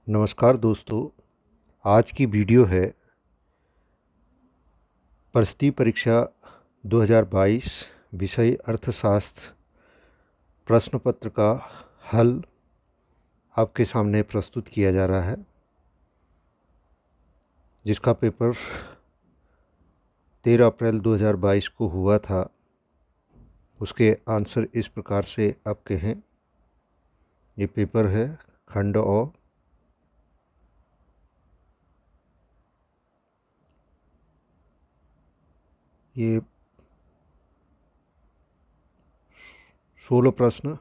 नमस्कार दोस्तों। आज की वीडियो है परिस्थिति परीक्षा 2022 विषय अर्थशास्त्र प्रश्न पत्र का हल आपके सामने प्रस्तुत किया जा रहा है, जिसका पेपर 13 अप्रैल 2022 को हुआ था। उसके आंसर इस प्रकार से आपके हैं। ये पेपर है खंड अ। ये 16 प्रश्न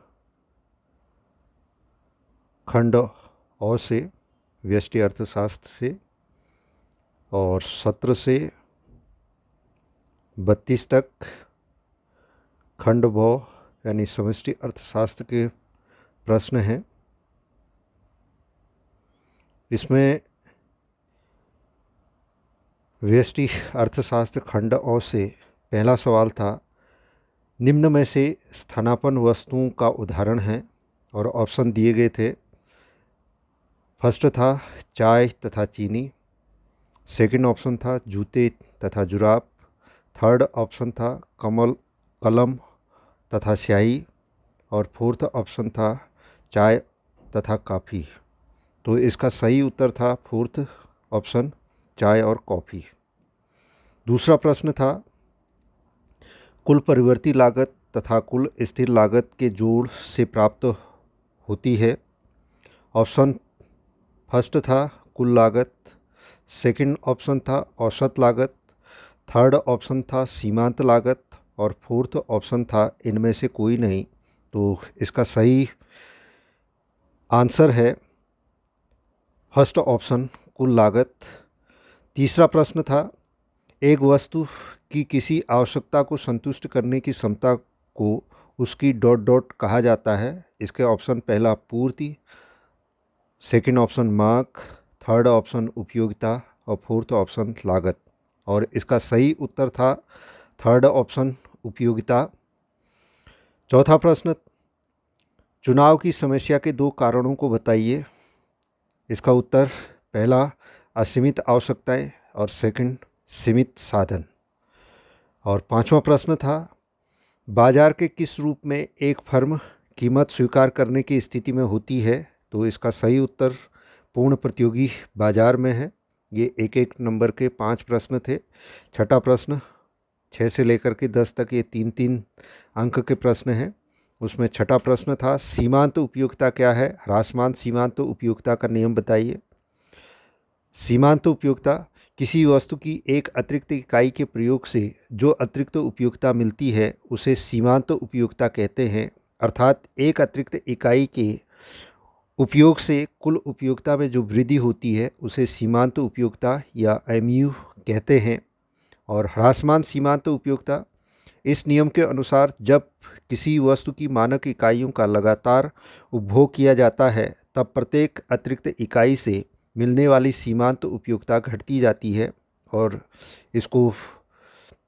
खंड अ से व्यष्टि अर्थशास्त्र से और 17 से 32 तक खंड ब यानी समष्टि अर्थशास्त्र के प्रश्न हैं। इसमें व्यष्टि अर्थशास्त्र खंड अ से पहला सवाल था, निम्न में से स्थानापन्न वस्तुओं का उदाहरण है, और ऑप्शन दिए गए थे। फर्स्ट था चाय तथा चीनी, सेकंड ऑप्शन था जूते तथा जुराब, थर्ड ऑप्शन था कलम तथा स्याही, और फोर्थ ऑप्शन था चाय तथा कॉफ़ी। तो इसका सही उत्तर था फोर्थ ऑप्शन, चाय और कॉफ़ी। दूसरा प्रश्न था, कुल परिवर्ती लागत तथा कुल स्थिर लागत के जोड़ से प्राप्त होती है। ऑप्शन फर्स्ट था कुल लागत, सेकंड ऑप्शन था औसत लागत, थर्ड ऑप्शन था सीमांत लागत, और फोर्थ ऑप्शन था इनमें से कोई नहीं। तो इसका सही आंसर है फर्स्ट ऑप्शन, कुल लागत। तीसरा प्रश्न था, एक वस्तु की किसी आवश्यकता को संतुष्ट करने की क्षमता को उसकी डॉट डॉट कहा जाता है। इसके ऑप्शन पहला पूर्ति, सेकंड ऑप्शन मांग, थर्ड ऑप्शन उपयोगिता, और फोर्थ ऑप्शन लागत। और इसका सही उत्तर था थर्ड ऑप्शन, उपयोगिता। चौथा प्रश्न, चुनाव की समस्या के दो कारणों को बताइए। इसका उत्तर पहला असीमित आवश्यकताएं और सेकंड सीमित साधन। और पांचवा प्रश्न था, बाजार के किस रूप में एक फर्म कीमत स्वीकार करने की स्थिति में होती है। तो इसका सही उत्तर पूर्ण प्रतियोगी बाजार में है। ये एक एक नंबर के 5 प्रश्न थे। छठा प्रश्न 6 से लेकर के 10 तक ये 3-3 अंक के प्रश्न हैं। उसमें छठा प्रश्न था, सीमांत उपयोगिता क्या है, ह्रासमान सीमांत उपयोगिता का नियम बताइए। सीमांत उपयोगिता, किसी वस्तु की एक अतिरिक्त इकाई के प्रयोग से जो अतिरिक्त उपयोगिता मिलती है उसे सीमांत उपयोगिता कहते हैं। अर्थात एक अतिरिक्त इकाई के उपयोग से कुल उपयोगिता में जो वृद्धि होती है उसे सीमांत उपयोगिता या एमयू कहते हैं। और ह्रासमान सीमांत उपयोगिता, इस नियम के अनुसार जब किसी वस्तु की मानक इकाइयों का लगातार उपभोग किया जाता है तब प्रत्येक अतिरिक्त इकाई से मिलने वाली सीमांत उपयोगिता घटती जाती है। और इसको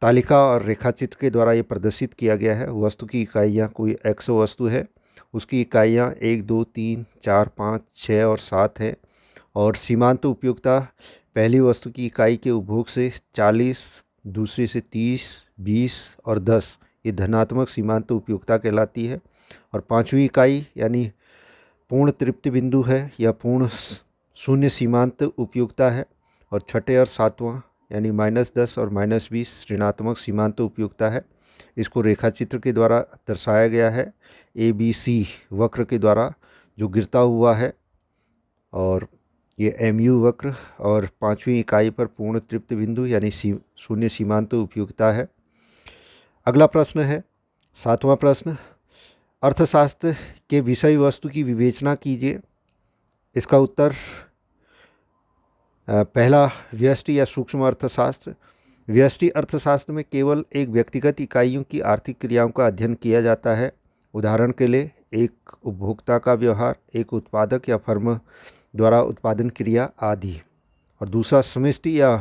तालिका और रेखाचित्र के द्वारा ये प्रदर्शित किया गया है। वस्तु की इकाइयाँ, कोई एक्स वस्तु है, उसकी इकाइयाँ 1, 2, 3, 4, 5, 6 और 7 हैं। और सीमांत उपयोगिता पहली वस्तु की इकाई के उपभोग से 40, दूसरी से 30, 20 और 10 ये धनात्मक सीमांत उपयोगिता कहलाती है। और पांचवी इकाई यानी पूर्ण तृप्ति बिंदु है या पूर्ण शून्य सीमांत उपयोगिता है। और छठे और सातवां यानी -10 और -20 ऋणात्मक सीमांत उपयोगिता है। इसको रेखाचित्र के द्वारा दर्शाया गया है, ABC वक्र के द्वारा जो गिरता हुआ है। और ये MU वक्र और पांचवी इकाई पर पूर्ण तृप्ति बिंदु यानी शून्य सीमांत उपयोगिता है। अगला प्रश्न है 7वां प्रश्न, अर्थशास्त्र के विषय वस्तु की विवेचना कीजिए। इसका उत्तर पहला व्यष्टि या सूक्ष्म अर्थशास्त्र। व्यष्टि अर्थशास्त्र में केवल एक व्यक्तिगत इकाइयों की आर्थिक क्रियाओं का अध्ययन किया जाता है। उदाहरण के लिए एक उपभोक्ता का व्यवहार, एक उत्पादक या फर्म द्वारा उत्पादन क्रिया आदि। और दूसरा समष्टि या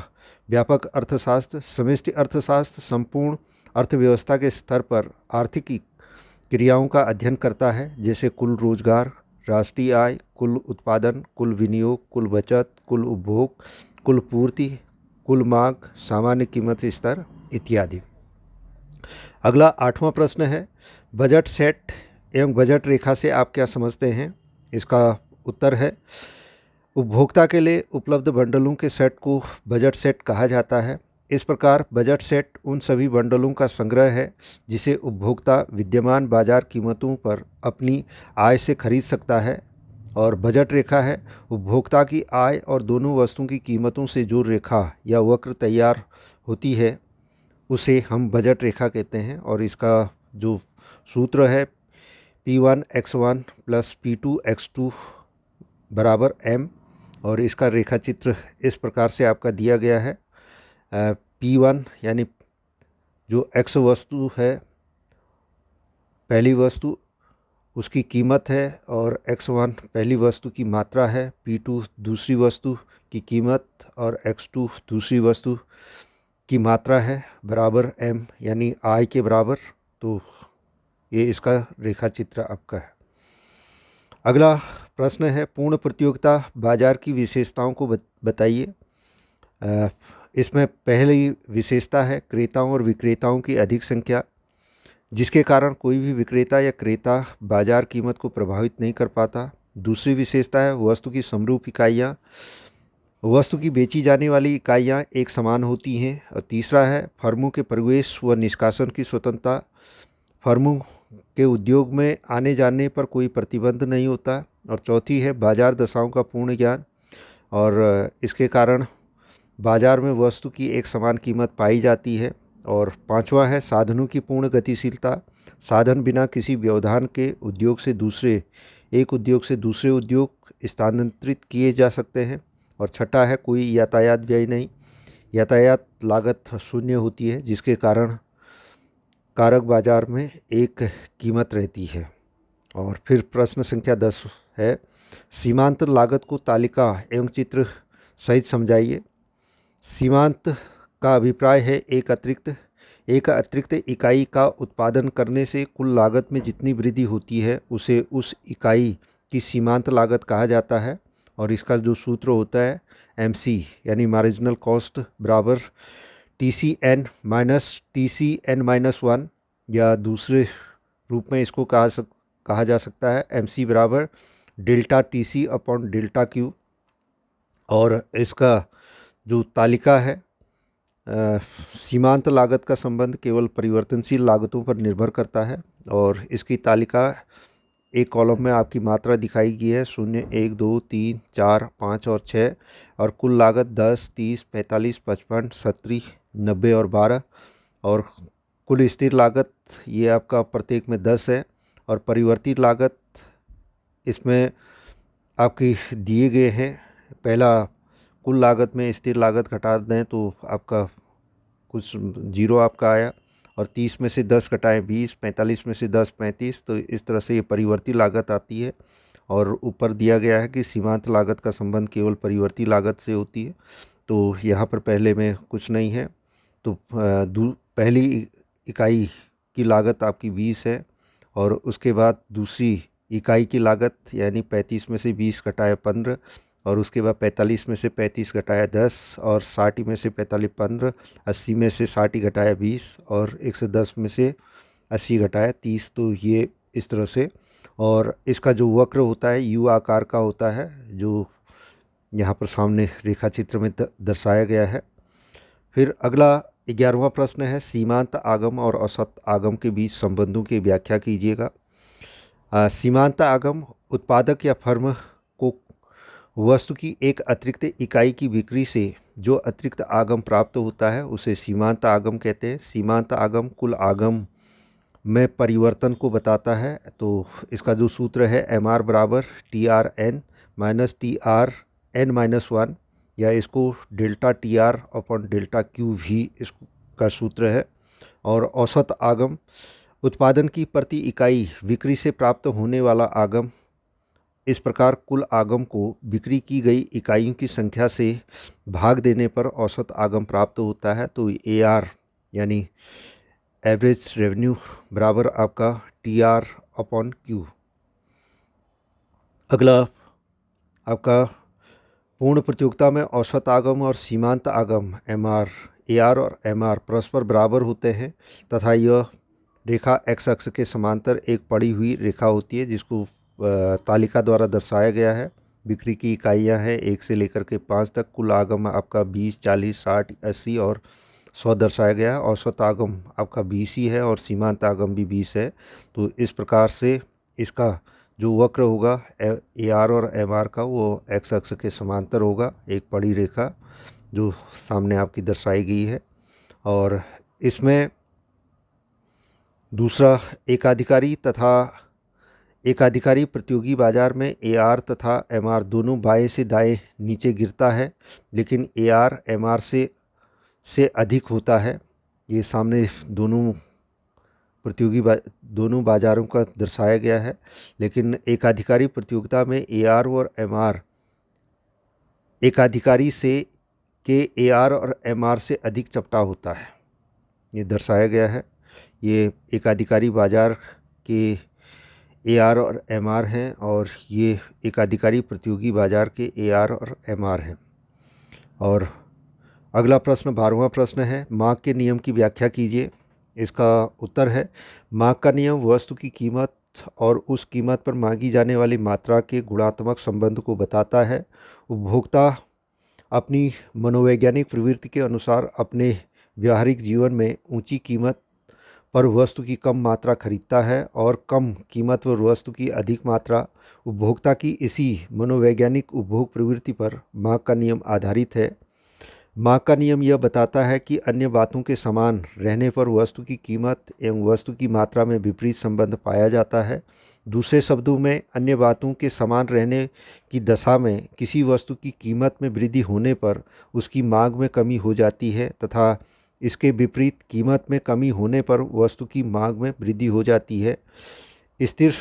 व्यापक अर्थशास्त्र। समष्टि अर्थशास्त्र संपूर्ण अर्थव्यवस्था के स्तर पर आर्थिक क्रियाओं का अध्ययन करता है, जैसे कुल रोजगार, राष्ट्रीय आय, कुल उत्पादन, कुल विनियोग, कुल बचत, कुल उपभोग, कुल पूर्ति, कुल मांग, सामान्य कीमत स्तर इत्यादि। अगला 8वां प्रश्न है, बजट सेट एवं बजट रेखा से आप क्या समझते हैं? इसका उत्तर है, उपभोक्ता के लिए उपलब्ध बंडलों के सेट को बजट सेट कहा जाता है। इस प्रकार बजट सेट उन सभी बंडलों का संग्रह है जिसे उपभोक्ता विद्यमान बाजार कीमतों पर अपनी आय से खरीद सकता है। और बजट रेखा है उपभोक्ता की आय और दोनों वस्तुओं की कीमतों से जो रेखा या वक्र तैयार होती है उसे हम बजट रेखा कहते हैं। और इसका जो सूत्र है P1x1 प्लस P2x2 बराबर M, और इसका रेखा चित्र इस प्रकार से आपका दिया गया है। P1 यानी जो x वस्तु है, पहली वस्तु, उसकी कीमत है, और x1 पहली वस्तु की मात्रा है, P2 दूसरी वस्तु की कीमत और x2 दूसरी वस्तु की मात्रा है, बराबर M यानी I के बराबर। तो ये इसका रेखा चित्र आपका है। अगला प्रश्न है, पूर्ण प्रतियोगिता बाजार की विशेषताओं को बताइए। इसमें पहली विशेषता है क्रेताओं और विक्रेताओं की अधिक संख्या, जिसके कारण कोई भी विक्रेता या क्रेता बाजार कीमत को प्रभावित नहीं कर पाता। दूसरी विशेषता है वस्तु की समरूप इकाइयाँ, वस्तु की बेची जाने वाली इकाइयाँ एक समान होती हैं। और तीसरा है फर्मों के प्रवेश व निष्कासन की स्वतंत्रता, फर्मों के उद्योग में आने जाने पर कोई प्रतिबंध नहीं होता। और चौथी है बाजार दशाओं का पूर्ण ज्ञान, और इसके कारण बाजार में वस्तु की एक समान कीमत पाई जाती है। और पांचवा है साधनों की पूर्ण गतिशीलता, साधन बिना किसी व्यवधान के एक उद्योग से दूसरे उद्योग स्थानांतरित किए जा सकते हैं। और छठा है कोई यातायात व्यय नहीं, यातायात लागत शून्य होती है, जिसके कारण कारक बाजार में एक कीमत रहती है। और फिर प्रश्न संख्या 10 है, सीमांत लागत को तालिका एवं चित्र सहित समझाइए। सीमांत का अभिप्राय है एक अतिरिक्त इकाई का उत्पादन करने से कुल लागत में जितनी वृद्धि होती है उसे उस इकाई की सीमांत लागत कहा जाता है। और इसका जो सूत्र होता है MC यानी मार्जिनल कॉस्ट बराबर TCN-1, या दूसरे रूप में इसको कहा जा सकता है MC बराबर delta TC upon delta Q। और इसका जो तालिका है, सीमांत लागत का संबंध केवल परिवर्तनशील लागतों पर निर्भर करता है। और इसकी तालिका एक कॉलम में आपकी मात्रा दिखाई गई है 0, 1, 2, 3, 4, 5 और 6, और कुल लागत 10, 30, 45, 55, 70, 90 और 12। और कुल स्थिर लागत ये आपका प्रत्येक में 10 है। और परिवर्तित लागत इसमें आपकी दिए गए हैं, पहला कुल लागत में स्थिर लागत घटा दें तो आपका कुछ 0 आपका आया, और 30 में से 10 घटाएं 20, 45 में से 10 35, तो इस तरह से ये परिवर्ती लागत आती है। और ऊपर दिया गया है कि सीमांत लागत का संबंध केवल परिवर्ती लागत से होती है। तो यहाँ पर पहले में कुछ नहीं है, तो पहली इकाई की लागत आपकी 20 है, और उसके बाद दूसरी इकाई की लागत यानी 35 में से 20 घटाया 15, और उसके बाद 45 में से 35 घटाया 10, और 60 में से 45 15, 80 में से 60 घटाया 20, और 110 में से 80 घटाया 30। तो ये इस तरह से। और इसका जो वक्र होता है U आकार का होता है, जो यहाँ पर सामने रेखा चित्र में दर्शाया गया है। फिर अगला 11वां प्रश्न है, सीमांत आगम और औसत आगम के बीच संबंधों की व्याख्या कीजिएगा। सीमांत आगम उत्पादक या फर्म को वस्तु की एक अतिरिक्त इकाई की बिक्री से जो अतिरिक्त आगम प्राप्त होता है उसे सीमांत आगम कहते हैं। सीमांत आगम कुल आगम में परिवर्तन को बताता है। तो इसका जो सूत्र है MR बराबर TRN माइनस TRN-1, या इसको delta TR upon delta Q भी इसका सूत्र है। और औसत आगम उत्पादन की प्रति इकाई बिक्री से प्राप्त होने वाला आगम। इस प्रकार कुल आगम को बिक्री की गई इकाइयों की संख्या से भाग देने पर औसत आगम प्राप्त होता है। तो AR यानी एवरेज रेवेन्यू बराबर आपका TR अपॉन Q। अगला आपका पूर्ण प्रतियोगिता में औसत आगम और सीमांत आगम AR और MR परस्पर बराबर होते हैं तथा यह रेखा एक्स अक्ष के समांतर एक पड़ी हुई रेखा होती है जिसको तालिका द्वारा दर्शाया गया है। बिक्री की इकाइयां हैं 1 से लेकर के 5 तक। कुल आगम आपका 20, 40, 60, 80 और 100 दर्शाया गया है। औसत आगम आपका 20 ही है और सीमांत आगम भी 20 है। तो इस प्रकार से इसका जो वक्र होगा AR और MR का वो एक्स अक्ष के समांतर होगा, एक पड़ी रेखा जो सामने आपकी दर्शाई गई है। और इसमें दूसरा एकाधिकारी प्रतियोगी बाजार में AR तथा MR दोनों बाएं से दाएं नीचे गिरता है, लेकिन AR MR से अधिक होता है। ये सामने दोनों बाजारों का दर्शाया गया है। लेकिन एकाधिकारी प्रतियोगिता में AR और MR एकाधिकारी के AR और MR से अधिक चपटा होता है, ये दर्शाया गया है। ये एकाधिकारी बाजार के AR और MR हैं और ये एकाधिकारी प्रतियोगी बाजार के AR और MR हैं। और अगला प्रश्न 12वां प्रश्न है, मार्क के नियम की व्याख्या कीजिए। इसका उत्तर है, मार्क का नियम वस्तु की कीमत और उस कीमत पर मांगी जाने वाली मात्रा के गुणात्मक संबंध को बताता है। उपभोक्ता अपनी मनोवैज्ञानिक प्रवृत्ति के अनुसार अपने व्यावहारिक जीवन में ऊंची कीमत पर वस्तु की कम मात्रा खरीदता है और कम कीमत पर वस्तु की अधिक मात्रा। उपभोक्ता की इसी मनोवैज्ञानिक उपभोग प्रवृत्ति पर मार्क का नियम आधारित है। मार्क का नियम यह बताता है कि अन्य बातों के समान रहने पर वस्तु की कीमत एवं वस्तु की मात्रा में विपरीत संबंध पाया जाता है। दूसरे शब्दों में, अन्य बातों के समान रहने की दशा में किसी वस्तु की कीमत में वृद्धि होने पर उसकी मांग में कमी हो जाती है तथा इसके विपरीत कीमत में कमी होने पर वस्तु की मांग में वृद्धि हो जाती है। स्थिर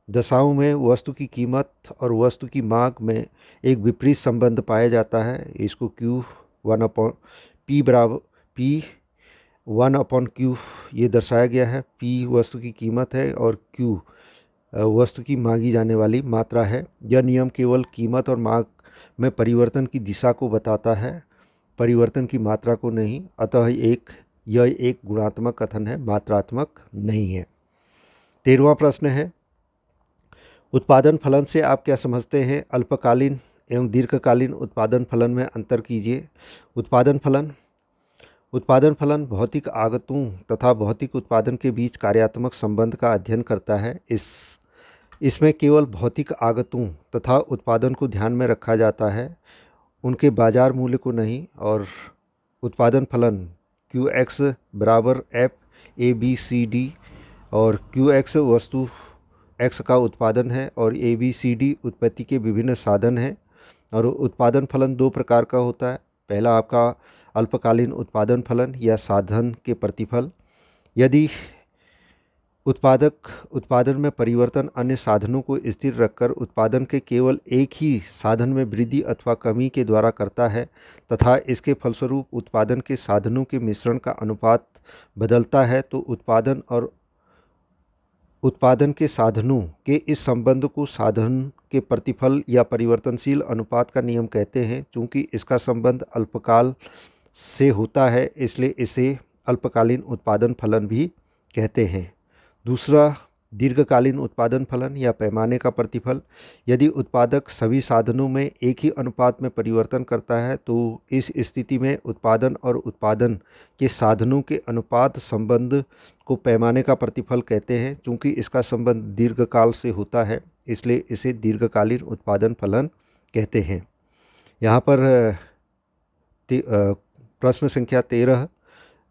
दशाओं में वस्तु की कीमत और वस्तु की मांग में एक विपरीत संबंध पाया जाता है। इसको P1/Q ये दर्शाया गया है। P वस्तु की कीमत है और Q वस्तु की मांगी जाने वाली मात्रा है। यह नियम केवल कीमत और मांग में परिवर्तन की दिशा को बताता है, परिवर्तन की मात्रा को नहीं। अतः यह एक गुणात्मक कथन है, मात्रात्मक नहीं है। 13वां प्रश्न है, उत्पादन फलन से आप क्या समझते हैं? अल्पकालीन एवं दीर्घकालीन उत्पादन फलन में अंतर कीजिए। उत्पादन फलन भौतिक आगतों तथा भौतिक उत्पादन के बीच कार्यात्मक संबंध का अध्ययन करता है। इसमें केवल भौतिक आगतों तथा उत्पादन को ध्यान में रखा जाता है, उनके बाजार मूल्य को नहीं। और उत्पादन फलन QX बराबर FABCD और QX वस्तु X का उत्पादन है और ABCD उत्पत्ति के विभिन्न साधन हैं। और उत्पादन फलन 2 प्रकार का होता है। पहला आपका अल्पकालीन उत्पादन फलन या साधन के प्रतिफल। यदि उत्पादन में परिवर्तन अन्य साधनों को स्थिर रखकर उत्पादन के केवल एक ही साधन में वृद्धि अथवा कमी के द्वारा करता है तथा इसके फलस्वरूप उत्पादन के साधनों के मिश्रण का अनुपात बदलता है, तो उत्पादन और उत्पादन के साधनों के इस संबंध को साधन के प्रतिफल या परिवर्तनशील अनुपात का नियम कहते हैं। चूँकि इसका संबंध अल्पकाल से होता है, इसलिए इसे अल्पकालीन उत्पादन फलन भी कहते हैं। दूसरा, दीर्घकालीन उत्पादन फलन या पैमाने का प्रतिफल। यदि उत्पादक सभी साधनों में एक ही अनुपात में परिवर्तन करता है, तो इस स्थिति में उत्पादन और उत्पादन के साधनों के अनुपात संबंध को पैमाने का प्रतिफल कहते हैं। चूँकि इसका संबंध दीर्घकाल से होता है, इसलिए इसे दीर्घकालीन उत्पादन फलन कहते हैं। यहाँ पर प्रश्न संख्या 13,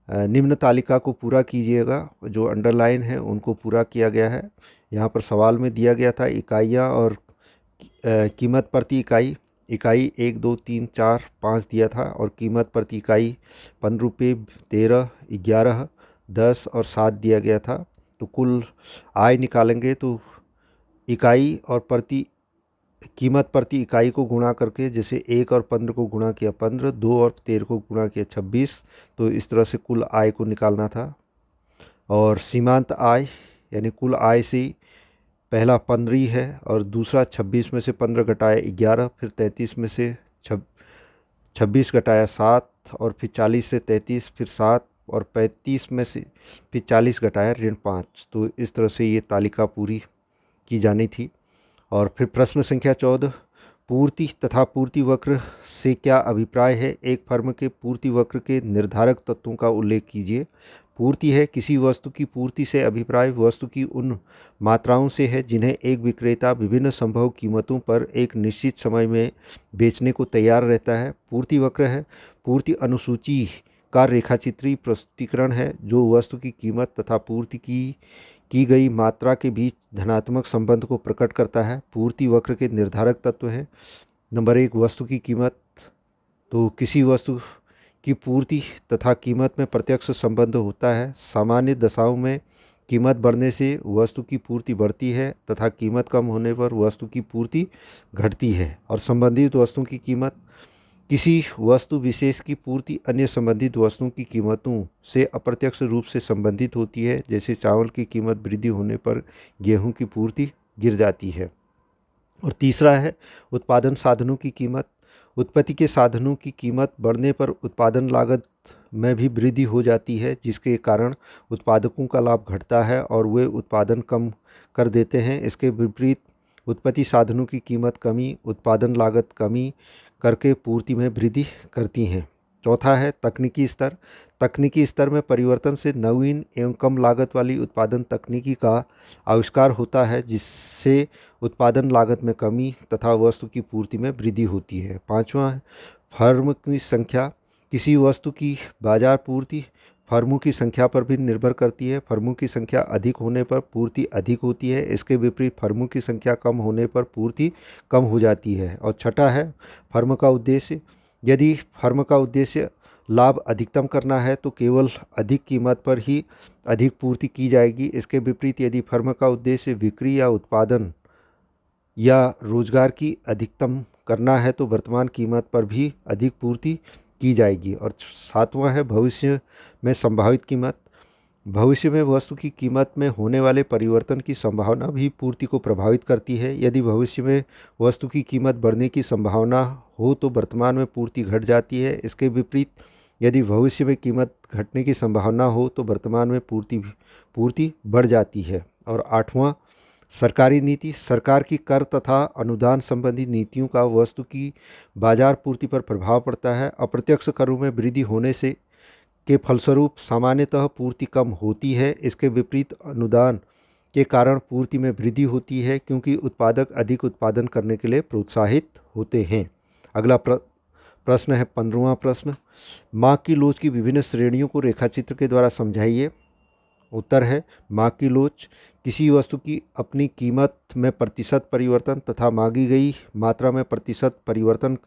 निम्न तालिका को पूरा कीजिएगा। जो अंडरलाइन है उनको पूरा किया गया है। यहाँ पर सवाल में दिया गया था इकाइयाँ और कीमत प्रति इकाई 1, 2, 3, 4, 5 दिया था और कीमत प्रति इकाई 15 रुपये, 13, 11, 10 और 7 दिया गया था। तो कुल आय निकालेंगे तो इकाई और कीमत प्रति इकाई को गुणा करके, जैसे 1 और 15 को गुणा किया 15, 2 और 13 को गुणा किया 26, तो इस तरह से कुल आय को निकालना था। और सीमांत आय यानी कुल आय से पहला 15 है और दूसरा 26 में से 15 घटाया 11, फिर 33 में से 26 घटाया 7, और फिर 40 से 33 फिर 7, और 35 में से फिर 40 घटाया ऋण 5। तो इस तरह से ये तालिका पूरी की जानी थी। और फिर प्रश्न संख्या 14, पूर्ति तथा पूर्ति वक्र से क्या अभिप्राय है? एक फर्म के पूर्ति वक्र के निर्धारक तत्वों का उल्लेख कीजिए। पूर्ति है किसी वस्तु की पूर्ति से अभिप्राय वस्तु की उन मात्राओं से है जिन्हें एक विक्रेता विभिन्न संभव कीमतों पर एक निश्चित समय में बेचने को तैयार रहता है। पूर्ति वक्र है पूर्ति अनुसूची का रेखाचित्रीय प्रस्तुतिकरण है जो वस्तु की कीमत तथा पूर्ति की गई मात्रा के बीच धनात्मक संबंध को प्रकट करता है। पूर्ति वक्र के निर्धारक तत्व हैं। नंबर 1, वस्तु की कीमत। तो किसी वस्तु की पूर्ति तथा कीमत में प्रत्यक्ष संबंध होता है। सामान्य दशाओं में कीमत बढ़ने से वस्तु की पूर्ति बढ़ती है तथा कीमत कम होने पर वस्तु की पूर्ति घटती है। और संबंधित वस्तुओं की कीमत, किसी वस्तु विशेष की पूर्ति अन्य संबंधित वस्तुओं की कीमतों से अप्रत्यक्ष रूप से संबंधित होती है। जैसे चावल की कीमत वृद्धि होने पर गेहूं की पूर्ति गिर जाती है। और तीसरा है उत्पादन साधनों की कीमत। उत्पत्ति के साधनों की कीमत बढ़ने पर उत्पादन लागत में भी वृद्धि हो जाती है जिसके कारण उत्पादकों का लाभ घटता है और वे उत्पादन कम कर देते हैं। इसके विपरीत उत्पत्ति साधनों की कीमत कमी उत्पादन लागत कमी करके पूर्ति में वृद्धि करती हैं। चौथा है तकनीकी स्तर। तकनीकी स्तर में परिवर्तन से नवीन एवं कम लागत वाली उत्पादन तकनीकी का आविष्कार होता है जिससे उत्पादन लागत में कमी तथा वस्तु की पूर्ति में वृद्धि होती है। पांचवा है फर्म की संख्या। किसी वस्तु की बाजार पूर्ति फर्मों की संख्या पर भी निर्भर करती है। फर्मों की संख्या अधिक होने पर पूर्ति अधिक होती है। इसके विपरीत फर्मों की संख्या कम होने पर पूर्ति कम हो जाती है। और छठा है फर्म का उद्देश्य। यदि फर्म का उद्देश्य लाभ अधिकतम करना है तो केवल अधिक कीमत पर ही अधिक पूर्ति की जाएगी। इसके विपरीत यदि फर्म का उद्देश्य बिक्री या उत्पादन या रोजगार की अधिकतम करना है तो वर्तमान कीमत पर भी अधिक पूर्ति की जाएगी। और सातवां है भविष्य में संभावित कीमत। भविष्य में वस्तु की कीमत में होने वाले परिवर्तन की संभावना भी पूर्ति को प्रभावित करती है। यदि भविष्य में वस्तु की कीमत बढ़ने की संभावना हो तो वर्तमान में पूर्ति घट जाती है। इसके विपरीत यदि भविष्य में कीमत घटने की संभावना हो तो वर्तमान में पूर्ति बढ़ जाती है। और आठवां सरकारी नीति। सरकार की कर तथा अनुदान संबंधी नीतियों का वस्तु की बाजार पूर्ति पर प्रभाव पड़ता है। अप्रत्यक्ष करों में वृद्धि होने से के फलस्वरूप सामान्यतः पूर्ति कम होती है। इसके विपरीत अनुदान के कारण पूर्ति में वृद्धि होती है क्योंकि उत्पादक अधिक उत्पादन करने के लिए प्रोत्साहित होते हैं। अगला प्रश्न है 15वां प्रश्न, मार्क की लोच की विभिन्न श्रेणियों को रेखाचित्र के द्वारा समझाइए। उत्तर है मार्क की लोच किसी वस्तु की अपनी कीमत में प्रतिशत परिवर्तन तथा मांगी गई मात्रा में प्रतिशत परिवर्तन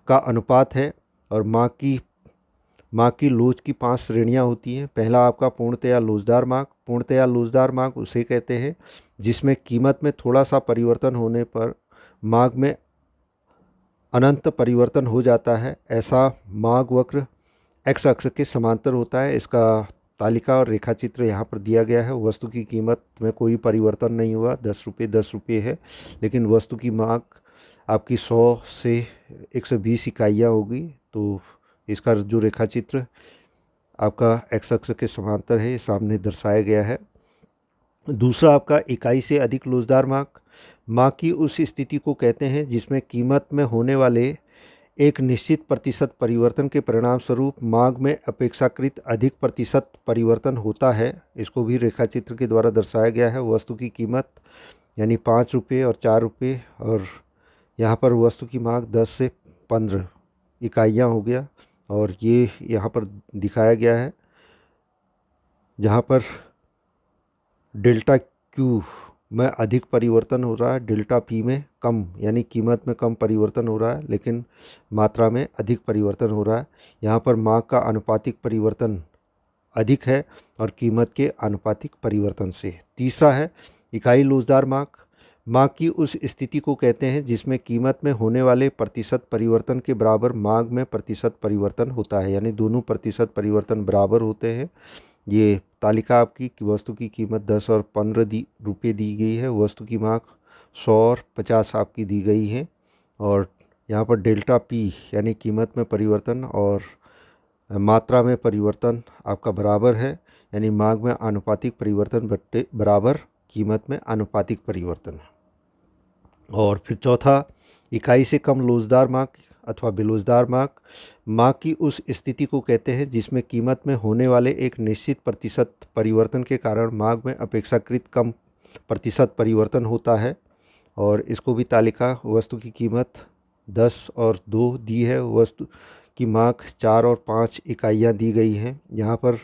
का अनुपात है। और मार्क की लोच की 5 श्रेणियां होती हैं। पहला आपका पूर्णतया लोचदार मार्क। पूर्णतया लोचदार मार्क उसे कहते हैं जिसमें कीमत में थोड़ा सा परिवर्तन होने पर मार्क में अनंत परिवर्तन हो जाता है। ऐसा मार्क वक्र एक्स अक्ष के समांतर होता है। इसका तालिका और रेखाचित्र यहाँ पर दिया गया है। वस्तु की कीमत में कोई परिवर्तन नहीं हुआ, 10 रुपये 10 रुपये है, लेकिन वस्तु की मांग आपकी 100 से 120 इकाइयाँ होगी। तो इसका जो रेखाचित्र आपका एक्स अक्ष के समांतर है, ये सामने दर्शाया गया है। दूसरा आपका इकाई से अधिक लोचदार मांग की उस स्थिति को कहते हैं जिसमें कीमत में होने वाले एक निश्चित प्रतिशत परिवर्तन के परिणाम स्वरूप मांग में अपेक्षाकृत अधिक प्रतिशत परिवर्तन होता है। इसको भी रेखाचित्र के द्वारा दर्शाया गया है। वस्तु की कीमत यानी 5 रुपये और 4 रुपये, और यहाँ पर वस्तु की मांग 10 से 15 इकाइयाँ हो गया। और ये यहाँ पर दिखाया गया है जहाँ पर डेल्टा क्यू में अधिक परिवर्तन हो रहा है, डेल्टा पी में कम, यानी कीमत में कम परिवर्तन हो रहा है लेकिन मात्रा में अधिक परिवर्तन हो रहा है। यहाँ पर मांग का आनुपातिक परिवर्तन अधिक है और कीमत के आनुपातिक परिवर्तन से। तीसरा है इकाई लोचदार मांग की उस स्थिति को कहते हैं जिसमें कीमत में होने वाले प्रतिशत परिवर्तन के बराबर मांग में प्रतिशत परिवर्तन होता है, यानी दोनों प्रतिशत परिवर्तन बराबर होते हैं। ये तालिका आपकी कि वस्तु की कीमत 10 और 15 रुपये दी गई है, वस्तु की मांग 100 और 50 आपकी दी गई है। और यहाँ पर डेल्टा पी यानी कीमत में परिवर्तन और मात्रा में परिवर्तन आपका बराबर है, यानी मांग में आनुपातिक परिवर्तन बट्टे बराबर कीमत में आनुपातिक परिवर्तन है। और फिर चौथा, इकाई से कम लोचदार मांग अथवा बेलोचदार मांग की उस स्थिति को कहते हैं जिसमें कीमत में होने वाले एक निश्चित प्रतिशत परिवर्तन के कारण मांग में अपेक्षाकृत कम प्रतिशत परिवर्तन होता है। और इसको भी तालिका वस्तु की कीमत 10 और 2 दी है, वस्तु की मांग 4 और 5 इकाइयाँ दी गई हैं। यहाँ पर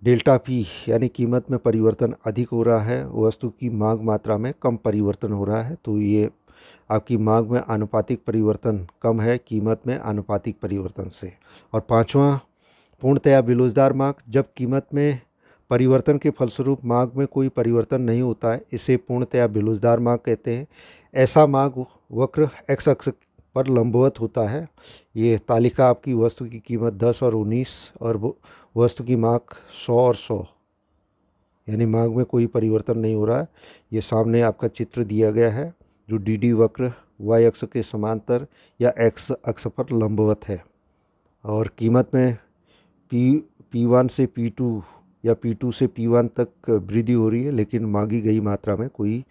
डेल्टा पी यानी कीमत में परिवर्तन अधिक हो रहा है, वस्तु की मांग मात्रा में कम परिवर्तन हो रहा है, तो ये आपकी मांग में आनुपातिक परिवर्तन कम है कीमत में आनुपातिक परिवर्तन से। और पांचवा, पूर्णतया बेलोचदार मांग, जब कीमत में परिवर्तन के फलस्वरूप मांग में कोई परिवर्तन नहीं होता है, इसे पूर्णतया बेलोचदार मांग कहते हैं। ऐसा मांग वक्र एक्स अक्ष पर लंबवत होता है। ये तालिका आपकी वस्तु की कीमत 10 और 19 और वस्तु की मांग 100 और 100, यानी मांग में कोई परिवर्तन नहीं हो रहा है। ये सामने आपका चित्र दिया गया है जो डी वक्र वाई अक्ष के समांतर या एक्स अक्ष पर लंबवत है। और कीमत में P1 से P2 या P2 से P1 तक वृद्धि हो रही है, लेकिन मांगी गई मात्रा में कोई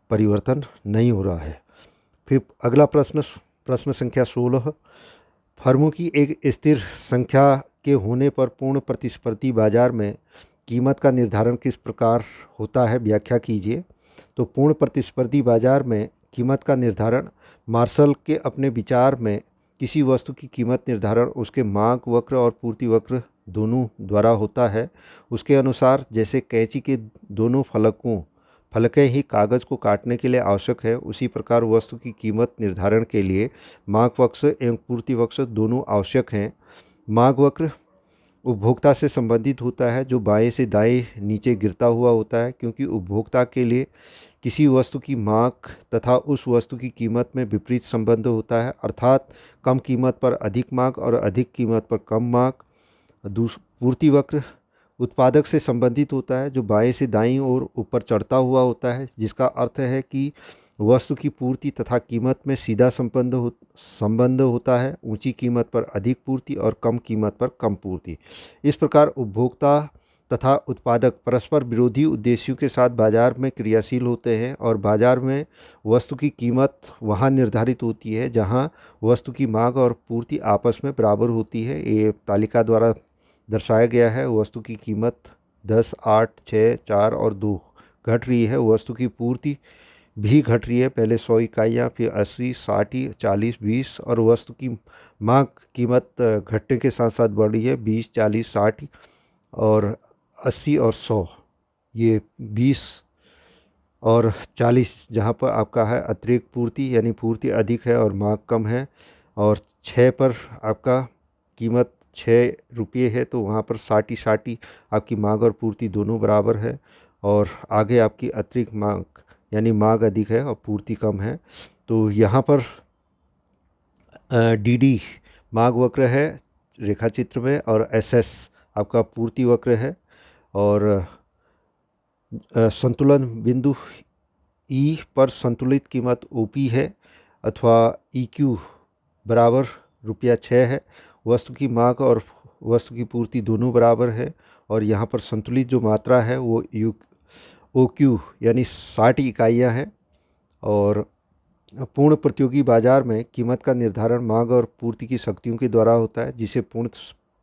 परिवर्तन नहीं हो रहा है। फिर अगला प्रश्न संख्या 16, फर्मों की एक स्थिर संख्या के होने पर पूर्ण प्रतिस्पर्धी बाजार में कीमत का निर्धारण किस प्रकार होता है, व्याख्या कीजिए। तो पूर्ण प्रतिस्पर्धी बाजार में कीमत का निर्धारण मार्शल के अपने विचार में किसी वस्तु की कीमत निर्धारण उसके मांग वक्र और पूर्ति वक्र दोनों द्वारा होता है। उसके अनुसार जैसे कैंची के दोनों फलकें ही कागज़ को काटने के लिए आवश्यक है, उसी प्रकार वस्तु की कीमत निर्धारण के लिए मांग वक्र एवं पूर्ति वक्र दोनों आवश्यक हैं। मांग वक्र उपभोक्ता से संबंधित होता है, जो बाएं से दाएं नीचे गिरता हुआ होता है, क्योंकि उपभोक्ता के लिए किसी वस्तु की मांग तथा उस वस्तु की कीमत में विपरीत संबंध होता है, अर्थात कम कीमत पर अधिक मांग और अधिक कीमत पर कम मांग। पूर्ति वक्र उत्पादक से संबंधित होता है, जो बाएं से दाईं ओर ऊपर चढ़ता हुआ होता है, जिसका अर्थ है कि वस्तु की पूर्ति तथा कीमत में सीधा संबंध होता है, ऊंची कीमत पर अधिक पूर्ति और कम कीमत पर कम पूर्ति। इस प्रकार उपभोक्ता तथा उत्पादक परस्पर विरोधी उद्देश्यों के साथ बाजार में क्रियाशील होते हैं और बाजार में वस्तु की कीमत वहां निर्धारित होती है जहां वस्तु की मांग और पूर्ति आपस में बराबर होती है। ये तालिका द्वारा दर्शाया गया है। वस्तु की कीमत 10, 8, 6, 4 और 2 घट रही है, वस्तु की पूर्ति भी घट रही है, पहले 100 इकाइयाँ, फिर 80, 60, 40, 20 और वस्तु की मांग कीमत घटने के साथ साथ बढ़ रही है, 20, 40, 60 और 80 और 100। ये 20 और 40 जहाँ पर आपका है अतिरिक्त पूर्ति, यानी पूर्ति अधिक है और मांग कम है। और 6 पर आपका कीमत 6 रुपये है, तो वहाँ पर 60 आपकी मांग और पूर्ति दोनों बराबर है। और आगे आपकी अतिरिक्त मांग यानी मांग अधिक है और पूर्ति कम है। तो यहाँ पर डी मांग वक्र है रेखा चित्र में, और SS आपका पूर्ति वक्र है। और संतुलन बिंदु E पर संतुलित कीमत OP है अथवा EQ बराबर ₹6 है। वस्तु की मांग और वस्तु की पूर्ति दोनों बराबर है। और यहाँ पर संतुलित जो मात्रा है वो OQ यानी 60 इकाइयाँ हैं। और पूर्ण प्रतियोगी बाजार में कीमत का निर्धारण मांग और पूर्ति की शक्तियों के द्वारा होता है, जिसे पूर्ण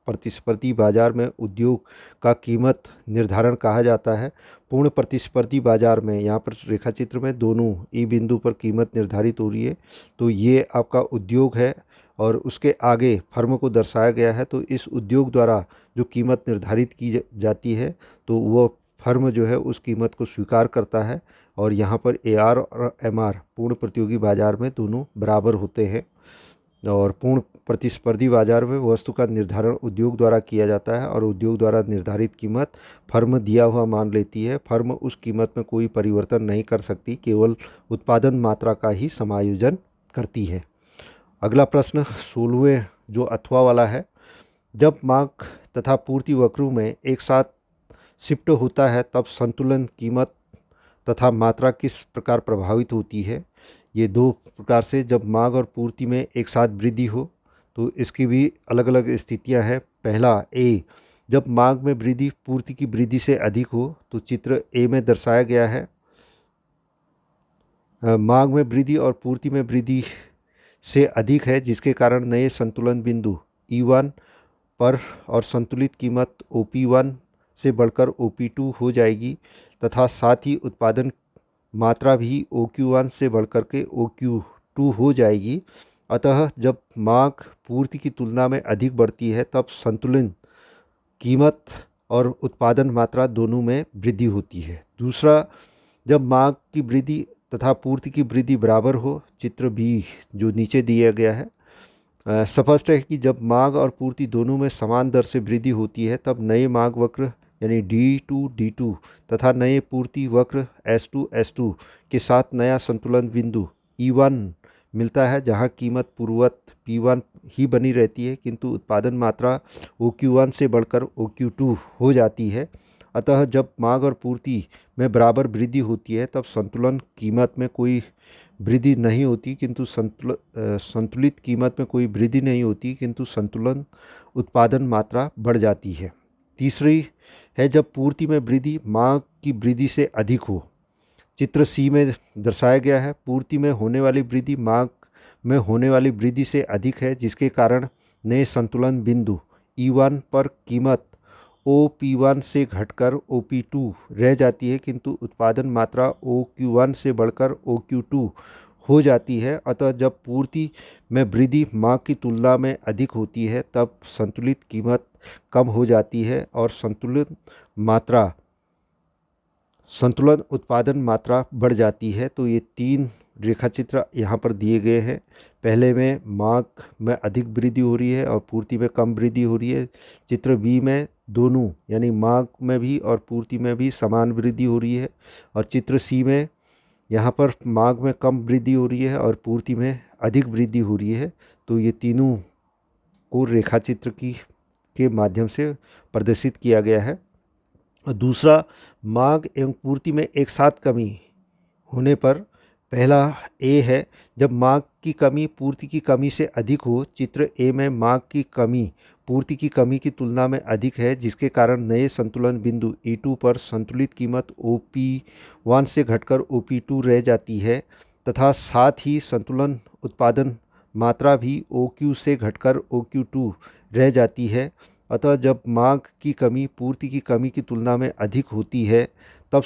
प्रतिस्पर्धी बाजार में उद्योग का कीमत निर्धारण कहा जाता है। पूर्ण प्रतिस्पर्धी बाजार में यहाँ पर रेखा चित्र में दोनों ई बिंदु पर कीमत निर्धारित हो रही है, तो ये आपका उद्योग है और उसके आगे फर्म को दर्शाया गया है। तो इस उद्योग द्वारा जो कीमत निर्धारित की जाती है तो वो फर्म जो है उस कीमत को स्वीकार करता है। और यहाँ पर AR और MR पूर्ण प्रतियोगी बाजार में दोनों बराबर होते हैं। और पूर्ण प्रतिस्पर्धी बाजार में वस्तु का निर्धारण उद्योग द्वारा किया जाता है और उद्योग द्वारा निर्धारित कीमत फर्म दिया हुआ मान लेती है। फर्म उस कीमत में कोई परिवर्तन नहीं कर सकती, केवल उत्पादन मात्रा का ही समायोजन करती है। अगला प्रश्न 16वें जो अथवा वाला है, जब मांग तथा पूर्ति वक्रों में एक साथ शिफ्ट होता है तब संतुलन कीमत तथा मात्रा किस प्रकार प्रभावित होती है। ये दो प्रकार से, जब मांग और पूर्ति में एक साथ वृद्धि हो तो इसकी भी अलग अलग स्थितियां हैं। पहला ए, जब मांग में वृद्धि पूर्ति की वृद्धि से अधिक हो, तो चित्र ए में दर्शाया गया है। मांग में वृद्धि और पूर्ति में वृद्धि से अधिक है, जिसके कारण नए संतुलन बिंदु E1 पर और संतुलित कीमत OP1 से बढ़कर OP2 हो जाएगी तथा साथ ही उत्पादन मात्रा भी OQ1 से बढ़कर के OQ2 हो जाएगी। अतः जब मांग पूर्ति की तुलना में अधिक बढ़ती है तब संतुलन कीमत और उत्पादन मात्रा दोनों में वृद्धि होती है। दूसरा, जब मांग की वृद्धि तथा पूर्ति की वृद्धि बराबर हो, चित्र बी जो नीचे दिया गया है। स्पष्ट है कि जब मांग और पूर्ति दोनों में समान दर से वृद्धि होती है तब नए मांग वक्र यानी D2 तथा नए पूर्ति वक्र S2 के साथ नया संतुलन बिंदु E1 मिलता है, जहां कीमत पूर्ववत P1 ही बनी रहती है किंतु उत्पादन मात्रा OQ1 से बढ़कर OQ2 हो जाती है। अतः जब मांग और पूर्ति में बराबर वृद्धि होती है तब संतुलन कीमत में कोई वृद्धि नहीं होती किंतु संतुलित कीमत में कोई वृद्धि नहीं होती किंतु संतुलन उत्पादन मात्रा बढ़ जाती है। तीसरी है जब पूर्ति में वृद्धि मांग की वृद्धि से अधिक हो। चित्र सी में दर्शाया गया है। पूर्ति में होने वाली वृद्धि मांग में होने वाली वृद्धि से अधिक है, जिसके कारण नए संतुलन बिंदु E1 पर कीमत OP1 से घटकर OP2 रह जाती है किंतु उत्पादन मात्रा OQ1 से बढ़कर OQ2 हो जाती है। अतः जब पूर्ति में वृद्धि मांग की तुलना में अधिक होती है तब संतुलित कीमत कम हो जाती है और संतुलन उत्पादन मात्रा बढ़ जाती है। तो ये तीन रेखाचित्र यहाँ पर दिए गए हैं। पहले में मांग में अधिक वृद्धि हो रही है और पूर्ति में कम वृद्धि हो रही है। चित्र बी में दोनों यानी मांग में भी और पूर्ति में भी समान वृद्धि हो रही है और चित्र सी में यहाँ पर मांग में कम वृद्धि हो रही है और पूर्ति में अधिक वृद्धि हो रही है। तो ये तीनों को रेखाचित्र के माध्यम से प्रदर्शित किया गया है। और दूसरा, मांग एवं पूर्ति में एक साथ कमी होने पर पहला ए है, जब मांग की कमी पूर्ति की कमी से अधिक हो। चित्र ए में मांग की कमी पूर्ति की कमी की तुलना में अधिक है, जिसके कारण नए संतुलन बिंदु E2 पर संतुलित कीमत OP1 से घटकर OP2 रह जाती है तथा साथ ही संतुलन उत्पादन मात्रा भी OQ से घटकर OQ2 रह जाती है। अतः जब मांग की कमी पूर्ति की कमी की तुलना में अधिक होती है तब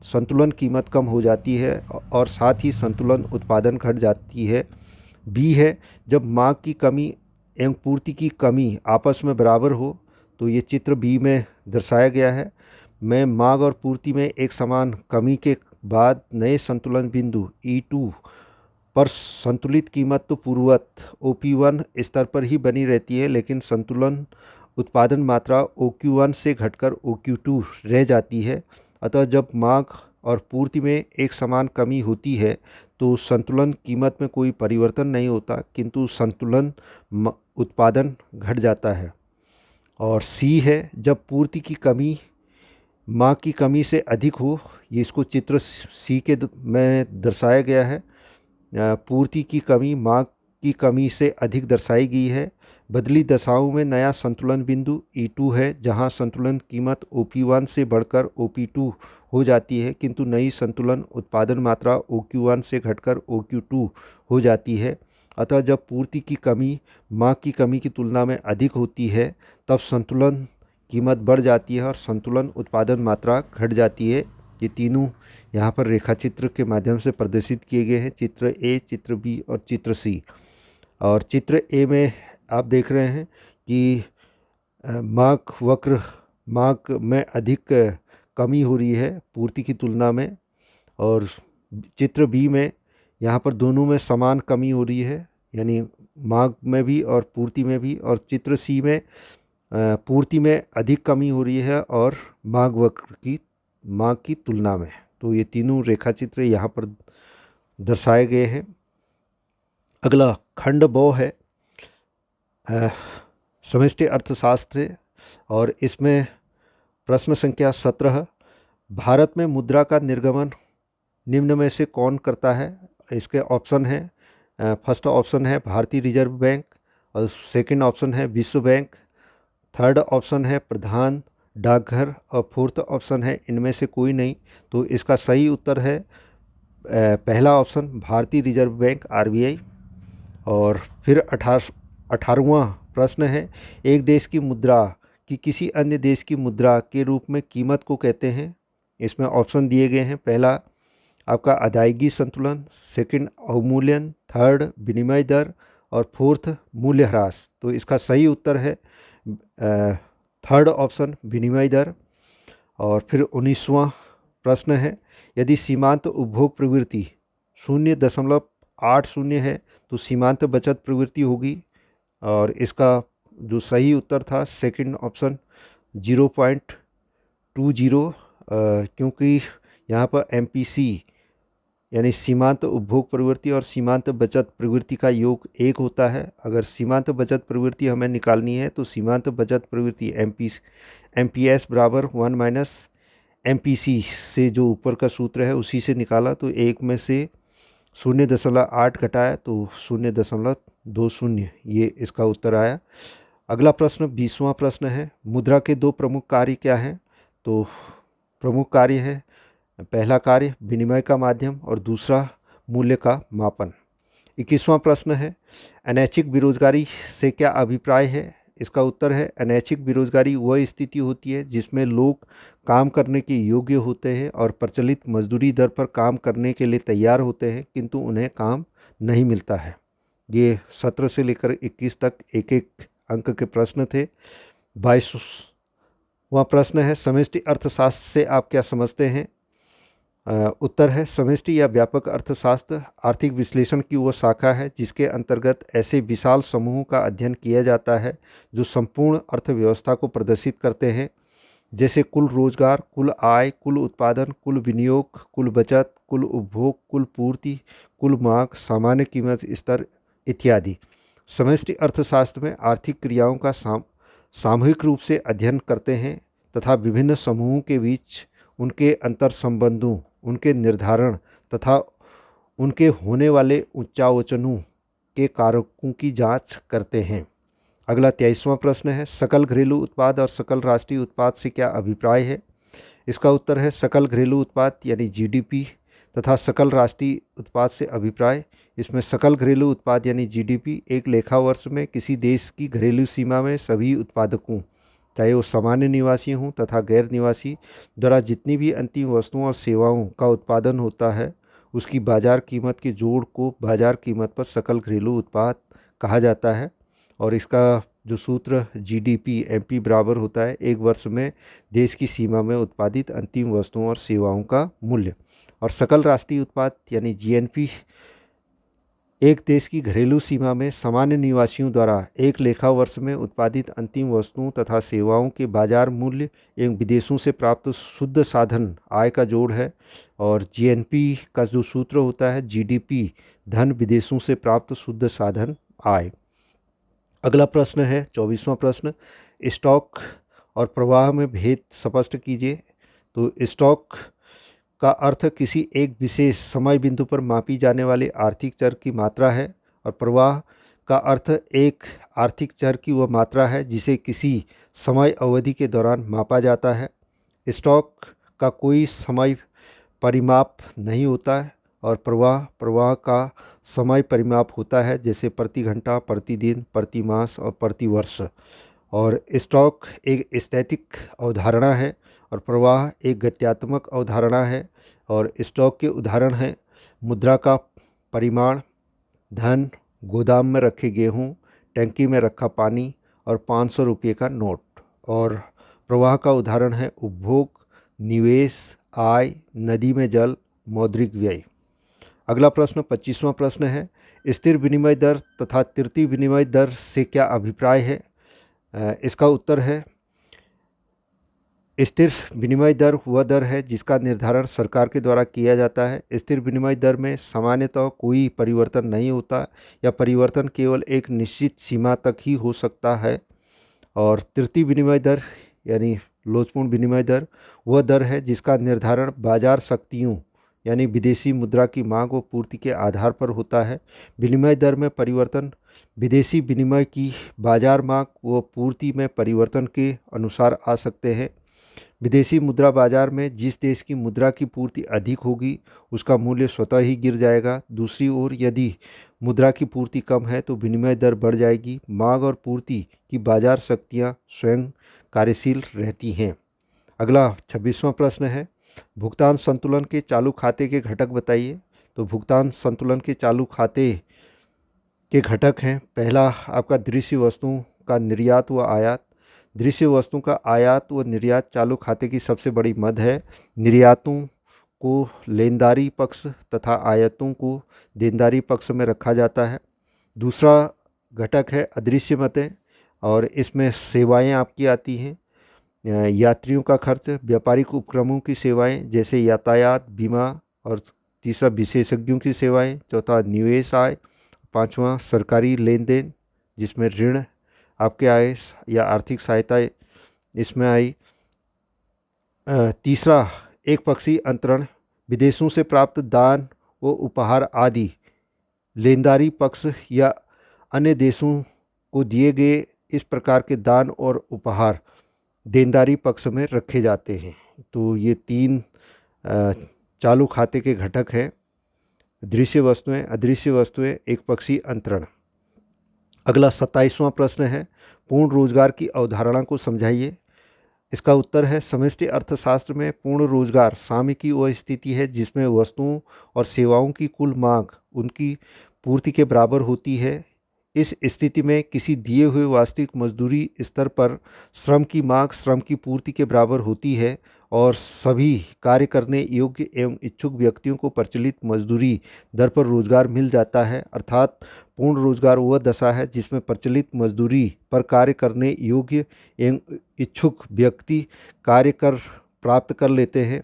संतुलन कीमत कम हो जाती है और साथ ही संतुलन उत्पादन घट जाती है। बी है, जब मांग की कमी एवं पूर्ति की कमी आपस में बराबर हो। तो ये चित्र बी में दर्शाया गया है। मैं मांग और पूर्ति में एक समान कमी के बाद नए संतुलन बिंदु E2 पर संतुलित कीमत तो पूर्ववत OP1 स्तर पर ही बनी रहती है, लेकिन संतुलन उत्पादन मात्रा OQ1 से घटकर OQ2 रह जाती है। अतः जब मांग और पूर्ति में एक समान कमी होती है तो संतुलन कीमत में कोई परिवर्तन नहीं होता किंतु संतुलन उत्पादन घट जाता है। और सी है, जब पूर्ति की कमी मांग की कमी से अधिक हो। ये इसको चित्र सी के में दर्शाया गया है। पूर्ति की कमी मांग की कमी से अधिक दर्शाई गई है। बदली दशाओं में नया संतुलन बिंदु E2 है, जहां संतुलन कीमत OP1 से बढ़कर OP2 हो जाती है किंतु नई संतुलन उत्पादन मात्रा OQ1 से घटकर OQ2 हो जाती है। अतः जब पूर्ति की कमी मांग की कमी की तुलना में अधिक होती है तब संतुलन कीमत बढ़ जाती है और संतुलन उत्पादन मात्रा घट जाती है। ये तीनों यहाँ पर रेखाचित्र के माध्यम से प्रदर्शित किए गए हैं, चित्र ए, चित्र बी और चित्र सी। और चित्र ए में आप देख रहे हैं कि मांग में अधिक कमी हो रही है पूर्ति की तुलना में और चित्र बी में यहाँ पर दोनों में समान कमी हो रही है, यानी मांग में भी और पूर्ति में भी। और चित्र सी में पूर्ति में अधिक कमी हो रही है और मांग की तुलना में। तो ये तीनों रेखाचित्र यहाँ पर दर्शाए गए हैं। अगला खंड ब है समष्टि अर्थशास्त्र और इसमें प्रश्न संख्या 17, भारत में मुद्रा का निर्गमन निम्न में से कौन करता है? इसके ऑप्शन हैं, फर्स्ट ऑप्शन है भारतीय रिजर्व बैंक, और सेकंड ऑप्शन है विश्व बैंक, थर्ड ऑप्शन है प्रधान डाकघर, और फोर्थ ऑप्शन है इनमें से कोई नहीं। तो इसका सही उत्तर है पहला ऑप्शन भारतीय रिजर्व बैंक आरबीआई। और फिर 18वां प्रश्न है, एक देश की मुद्रा की किसी अन्य देश की मुद्रा के रूप में कीमत को कहते हैं? इसमें ऑप्शन दिए गए हैं, पहला आपका अदायगी संतुलन, सेकंड अवमूल्यन, थर्ड विनिमय दर, और फोर्थ मूल्यह्रास। तो इसका सही उत्तर है थर्ड ऑप्शन विनिमय दर। और फिर 19वां प्रश्न है, यदि सीमांत उपभोग प्रवृत्ति 0.80 है तो सीमांत बचत प्रवृत्ति होगी। और इसका जो सही उत्तर था सेकंड ऑप्शन 0.20, क्योंकि यहाँ पर एमपीसी यानी सीमांत उपभोग प्रवृत्ति और सीमांत बचत प्रवृत्ति का योग 1 होता है। अगर सीमांत बचत प्रवृत्ति हमें निकालनी है तो सीमांत बचत प्रवृत्ति एमपीएस बराबर 1 माइनस एमपीसी से जो ऊपर का सूत्र है उसी से निकाला, तो 1 में से 0.8 घटाया तो 0.20, ये इसका उत्तर आया। अगला प्रश्न 20वां प्रश्न है, मुद्रा के 2 प्रमुख कार्य क्या हैं? तो प्रमुख कार्य है, पहला कार्य विनिमय का माध्यम और दूसरा मूल्य का मापन। 21वां प्रश्न है, अनैच्छिक बेरोजगारी से क्या अभिप्राय है? इसका उत्तर है अनैच्छिक बेरोजगारी वह स्थिति होती है जिसमें लोग काम करने के योग्य होते हैं और प्रचलित मजदूरी दर पर काम करने के लिए तैयार होते हैं किंतु उन्हें काम नहीं मिलता है। ये 17 से लेकर 21 तक एक एक अंक के प्रश्न थे। 22वां प्रश्न है, समष्टि अर्थशास्त्र से आप क्या समझते हैं? उत्तर है समष्टि या व्यापक अर्थशास्त्र आर्थिक विश्लेषण की वो शाखा है जिसके अंतर्गत ऐसे विशाल समूहों का अध्ययन किया जाता है जो संपूर्ण अर्थव्यवस्था को प्रदर्शित करते हैं, जैसे कुल रोजगार, कुल आय, कुल उत्पादन, कुल विनियोग, कुल बचत, कुल उपभोग, कुल पूर्ति, कुल मांग, सामान्य कीमत स्तर इत्यादि। समष्टि अर्थशास्त्र में आर्थिक क्रियाओं का सामूहिक रूप से अध्ययन करते हैं तथा विभिन्न समूहों के बीच उनके अंतर संबंधों, उनके निर्धारण तथा उनके होने वाले उच्चावचनों के कारकों की जांच करते हैं। अगला 23वां प्रश्न है, सकल घरेलू उत्पाद और सकल राष्ट्रीय उत्पाद से क्या अभिप्राय है? इसका उत्तर है सकल घरेलू उत्पाद यानी जीडीपी तथा सकल राष्ट्रीय उत्पाद से अभिप्राय। इसमें सकल घरेलू उत्पाद यानी जीडीपी एक लेखा वर्ष में किसी देश की घरेलू सीमा में सभी उत्पादकों, चाहे वो सामान्य निवासी हों तथा गैर निवासी, द्वारा जितनी भी अंतिम वस्तुओं और सेवाओं का उत्पादन होता है उसकी बाजार कीमत के जोड़ को बाजार कीमत पर सकल घरेलू उत्पाद कहा जाता है। और इसका जो सूत्र जीडीपी एमपी बराबर होता है एक वर्ष में देश की सीमा में उत्पादित अंतिम वस्तुओं और सेवाओं का मूल्य। और सकल राष्ट्रीय उत्पाद यानी जीएनपी एक देश की घरेलू सीमा में सामान्य निवासियों द्वारा एक लेखा वर्ष में उत्पादित अंतिम वस्तुओं तथा सेवाओं के बाजार मूल्य एवं विदेशों से प्राप्त शुद्ध साधन आय का जोड़ है। और जीएनपी का जो सूत्र होता है जीडीपी धन विदेशों से प्राप्त शुद्ध साधन आय। अगला प्रश्न है 24वां प्रश्न, स्टॉक और प्रवाह में भेद स्पष्ट कीजिए। तो स्टॉक का अर्थ किसी एक विशेष समय बिंदु पर मापी जाने वाली आर्थिक चर की मात्रा है और प्रवाह का अर्थ एक आर्थिक चर की वह मात्रा है जिसे किसी समय अवधि के दौरान मापा जाता है। स्टॉक का कोई समय परिमाप नहीं होता है और प्रवाह का समय परिमाप होता है, जैसे प्रति घंटा, प्रतिदिन, प्रति मास और प्रति वर्ष। और स्टॉक एक स्थैतिक अवधारणा है और प्रवाह एक गत्यात्मक अवधारणा है। और स्टॉक के उदाहरण हैं मुद्रा का परिमाण, धन, गोदाम में रखे गेहूँ, टंकी में रखा पानी और 500 रुपये का नोट। और प्रवाह का उदाहरण है उपभोग, निवेश, आय, नदी में जल, मौद्रिक व्यय। अगला प्रश्न 25वां प्रश्न है, स्थिर विनिमय दर तथा तृतीय विनिमय दर से क्या अभिप्राय है? इसका उत्तर है स्थिर विनिमय दर वह दर है जिसका निर्धारण सरकार के द्वारा किया जाता है। स्थिर विनिमय दर में सामान्यतः कोई परिवर्तन नहीं होता या परिवर्तन केवल एक निश्चित सीमा तक ही हो सकता है। और तृतीय विनिमय दर यानी लोचपूर्ण विनिमय दर वह दर है जिसका निर्धारण बाजार शक्तियों यानी विदेशी मुद्रा की मांग व पूर्ति के आधार पर होता है। विनिमय दर में परिवर्तन विदेशी विनिमय की बाजार मांग व पूर्ति में परिवर्तन के अनुसार आ सकते हैं। विदेशी मुद्रा बाजार में जिस देश की मुद्रा की पूर्ति अधिक होगी उसका मूल्य स्वतः ही गिर जाएगा। दूसरी ओर यदि मुद्रा की पूर्ति कम है तो विनिमय दर बढ़ जाएगी। मांग और पूर्ति की बाजार शक्तियाँ स्वयं कार्यशील रहती हैं। अगला 26वां प्रश्न है, भुगतान संतुलन के चालू खाते के घटक बताइए। तो भुगतान संतुलन के चालू खाते के घटक हैं, पहला आपका दृश्य वस्तुओं का निर्यात व आयात। दृश्य वस्तुओं का आयात व निर्यात चालू खाते की सबसे बड़ी मद है। निर्यातों को लेनदारी पक्ष तथा आयातों को देनदारी पक्ष में रखा जाता है। दूसरा घटक है अदृश्य मतें और इसमें सेवाएं आपकी आती हैं। यात्रियों का खर्च, व्यापारिक उपक्रमों की सेवाएं जैसे यातायात, बीमा, और तीसरा विशेषज्ञों की सेवाएं, चौथा निवेश आय, पांचवा सरकारी लेन देन जिसमें ऋण आपके आए या आर्थिक सहायता इसमें आई, तीसरा एक पक्षीय अंतरण, विदेशों से प्राप्त दान व उपहार आदि लेनदारी पक्ष या अन्य देशों को दिए गए इस प्रकार के दान और उपहार देनदारी पक्ष में रखे जाते हैं। तो ये तीन चालू खाते के घटक हैं, दृश्य वस्तुएं, अदृश्य वस्तुएं, एक पक्षीय अंतरण। अगला 27वां प्रश्न है, पूर्ण रोजगार की अवधारणा को समझाइए। इसका उत्तर है, समष्टि अर्थशास्त्र में पूर्ण रोजगार साम्य की वह स्थिति है जिसमें वस्तुओं और सेवाओं की कुल मांग उनकी पूर्ति के बराबर होती है। इस स्थिति में किसी दिए हुए वास्तविक मजदूरी स्तर पर श्रम की मांग श्रम की पूर्ति के बराबर होती है और सभी कार्य करने योग्य एवं इच्छुक व्यक्तियों को प्रचलित मजदूरी दर पर रोजगार मिल जाता है। अर्थात पूर्ण रोजगार वह दशा है जिसमें प्रचलित मजदूरी पर कार्य करने योग्य एवं इच्छुक व्यक्ति कार्य कर प्राप्त कर लेते हैं।